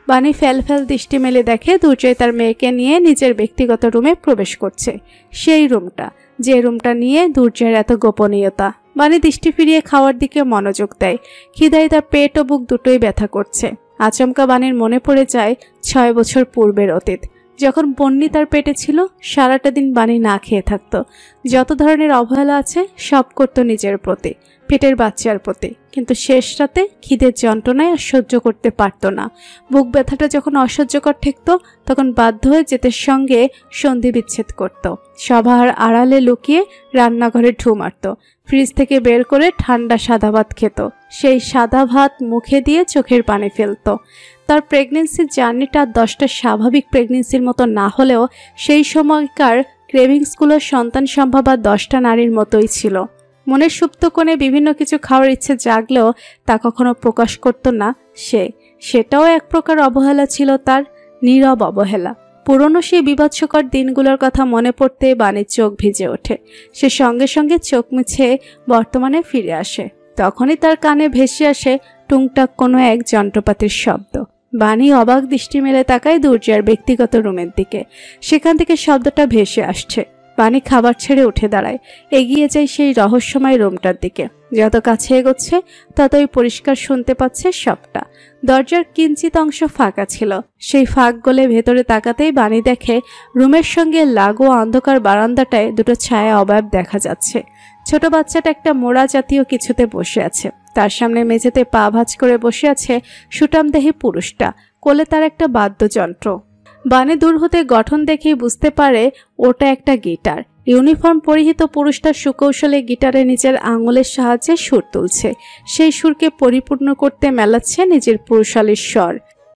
Speaker 2: বাণী ফ্যাল দৃষ্টি মেলে দেখে দুর্জয় তার মেয়েকে নিয়ে নিজের ব্যক্তিগত রুমে প্রবেশ করছে। সেই রুমটা, যে রুমটা নিয়ে দুর্জয়ের এত গোপনীয়তা। বাণী দৃষ্টি ফিরিয়ে খাওয়ার দিকে মনোযোগ দেয়। খিদায় তার পেট ও বুক দুটোই ব্যথা করছে। আচমকা বাণীর মনে পড়ে যায় 6 বছর পূর্বের অতীত, যখন বন্নি তার পেটে ছিল। সারাটা দিন বাণী না খেয়ে থাকতো। যত ধরনের অবহেলা আছে সব করতো নিজের প্রতি, পেটের বাচ্চার প্রতি। কিন্তু শেষ রাতে খিদের যন্ত্রণায় আর সহ্য করতে পারত না। বুক ব্যথাটা যখন অসহ্যকর ঠেকত, তখন বাধ্য হয়ে জেতের সঙ্গে সন্ধি বিচ্ছেদ করত। সবার আড়ালে লুকিয়ে রান্নাঘরে ঢু মারত। ফ্রিজ থেকে বের করে ঠান্ডা সাদা ভাত খেত। সেই সাদা ভাত মুখে দিয়ে চোখের পানি ফেলত। তার প্রেগনেন্সির জার্নিটা 10টা স্বাভাবিক প্রেগনেন্সির মতো না হলেও সেই সময়কার ক্রেভিংসগুলো সন্তান সম্ভবা 10টা নারীর মতোই ছিল। মনের সুপ্ত কোণে বিভিন্ন কিছু খাওয়ার ইচ্ছে জাগলেও তা কখনো প্রকাশ করত না সে। সেটাও এক প্রকার অবহেলা ছিল তার, নীরব অবহেলা। পুরনো সেই বিভৎসকর দিনগুলোর কথা মনে পড়তে বাণীর চোখ ভিজে ওঠে। সে সঙ্গে সঙ্গে চোখ মুছে বর্তমানে ফিরে আসে। তখনই তার কানে ভেসে আসে টুংটাক কোনো এক যন্ত্রপাতির শব্দ। বাণী অবাক দৃষ্টি মেলে তাকায় দুর্জয়ের ব্যক্তিগত রুমের দিকে। সেখান থেকে শব্দটা ভেসে আসছে। বাণী খাবার ছেড়ে উঠে দাঁড়ায়, এগিয়ে যায় সেই রহস্যময় রুমটার দিকে। যত কাছে এগোচ্ছে ততই পরিষ্কার শুনতে পাচ্ছে সবটা। দরজার কিঞ্চিত অংশ ফাঁকা ছিল, সেই ফাঁক গলে ভেতরে তাকাতেই বাণী দেখে রুমের সঙ্গে লাগো অন্ধকার বারান্দাটায় দুটো ছায়া অবয়ব দেখা যাচ্ছে। ছোট বাচ্চাটা একটা মোড়া জাতীয় কিছুতে বসে আছে, তার সামনে মেঝেতে পা ভাঁজ করে বসে আছে সুঠামদেহী পুরুষটা, কোলে তার একটা বাদ্যযন্ত্র। বাণী দূর হতে গঠন দেখেই বুঝতে পারে ওটা একটা গিটার। ইউনিফর্ম পরিহিত পুরুষটা সুকৌশলে গিটারে নিজের আঙুলের সাহায্যে সুর তুলছে। সেই সুরকে পরিপূর্ণ করতে মেলাচ্ছে নিজের পুরুষালীর স্বর।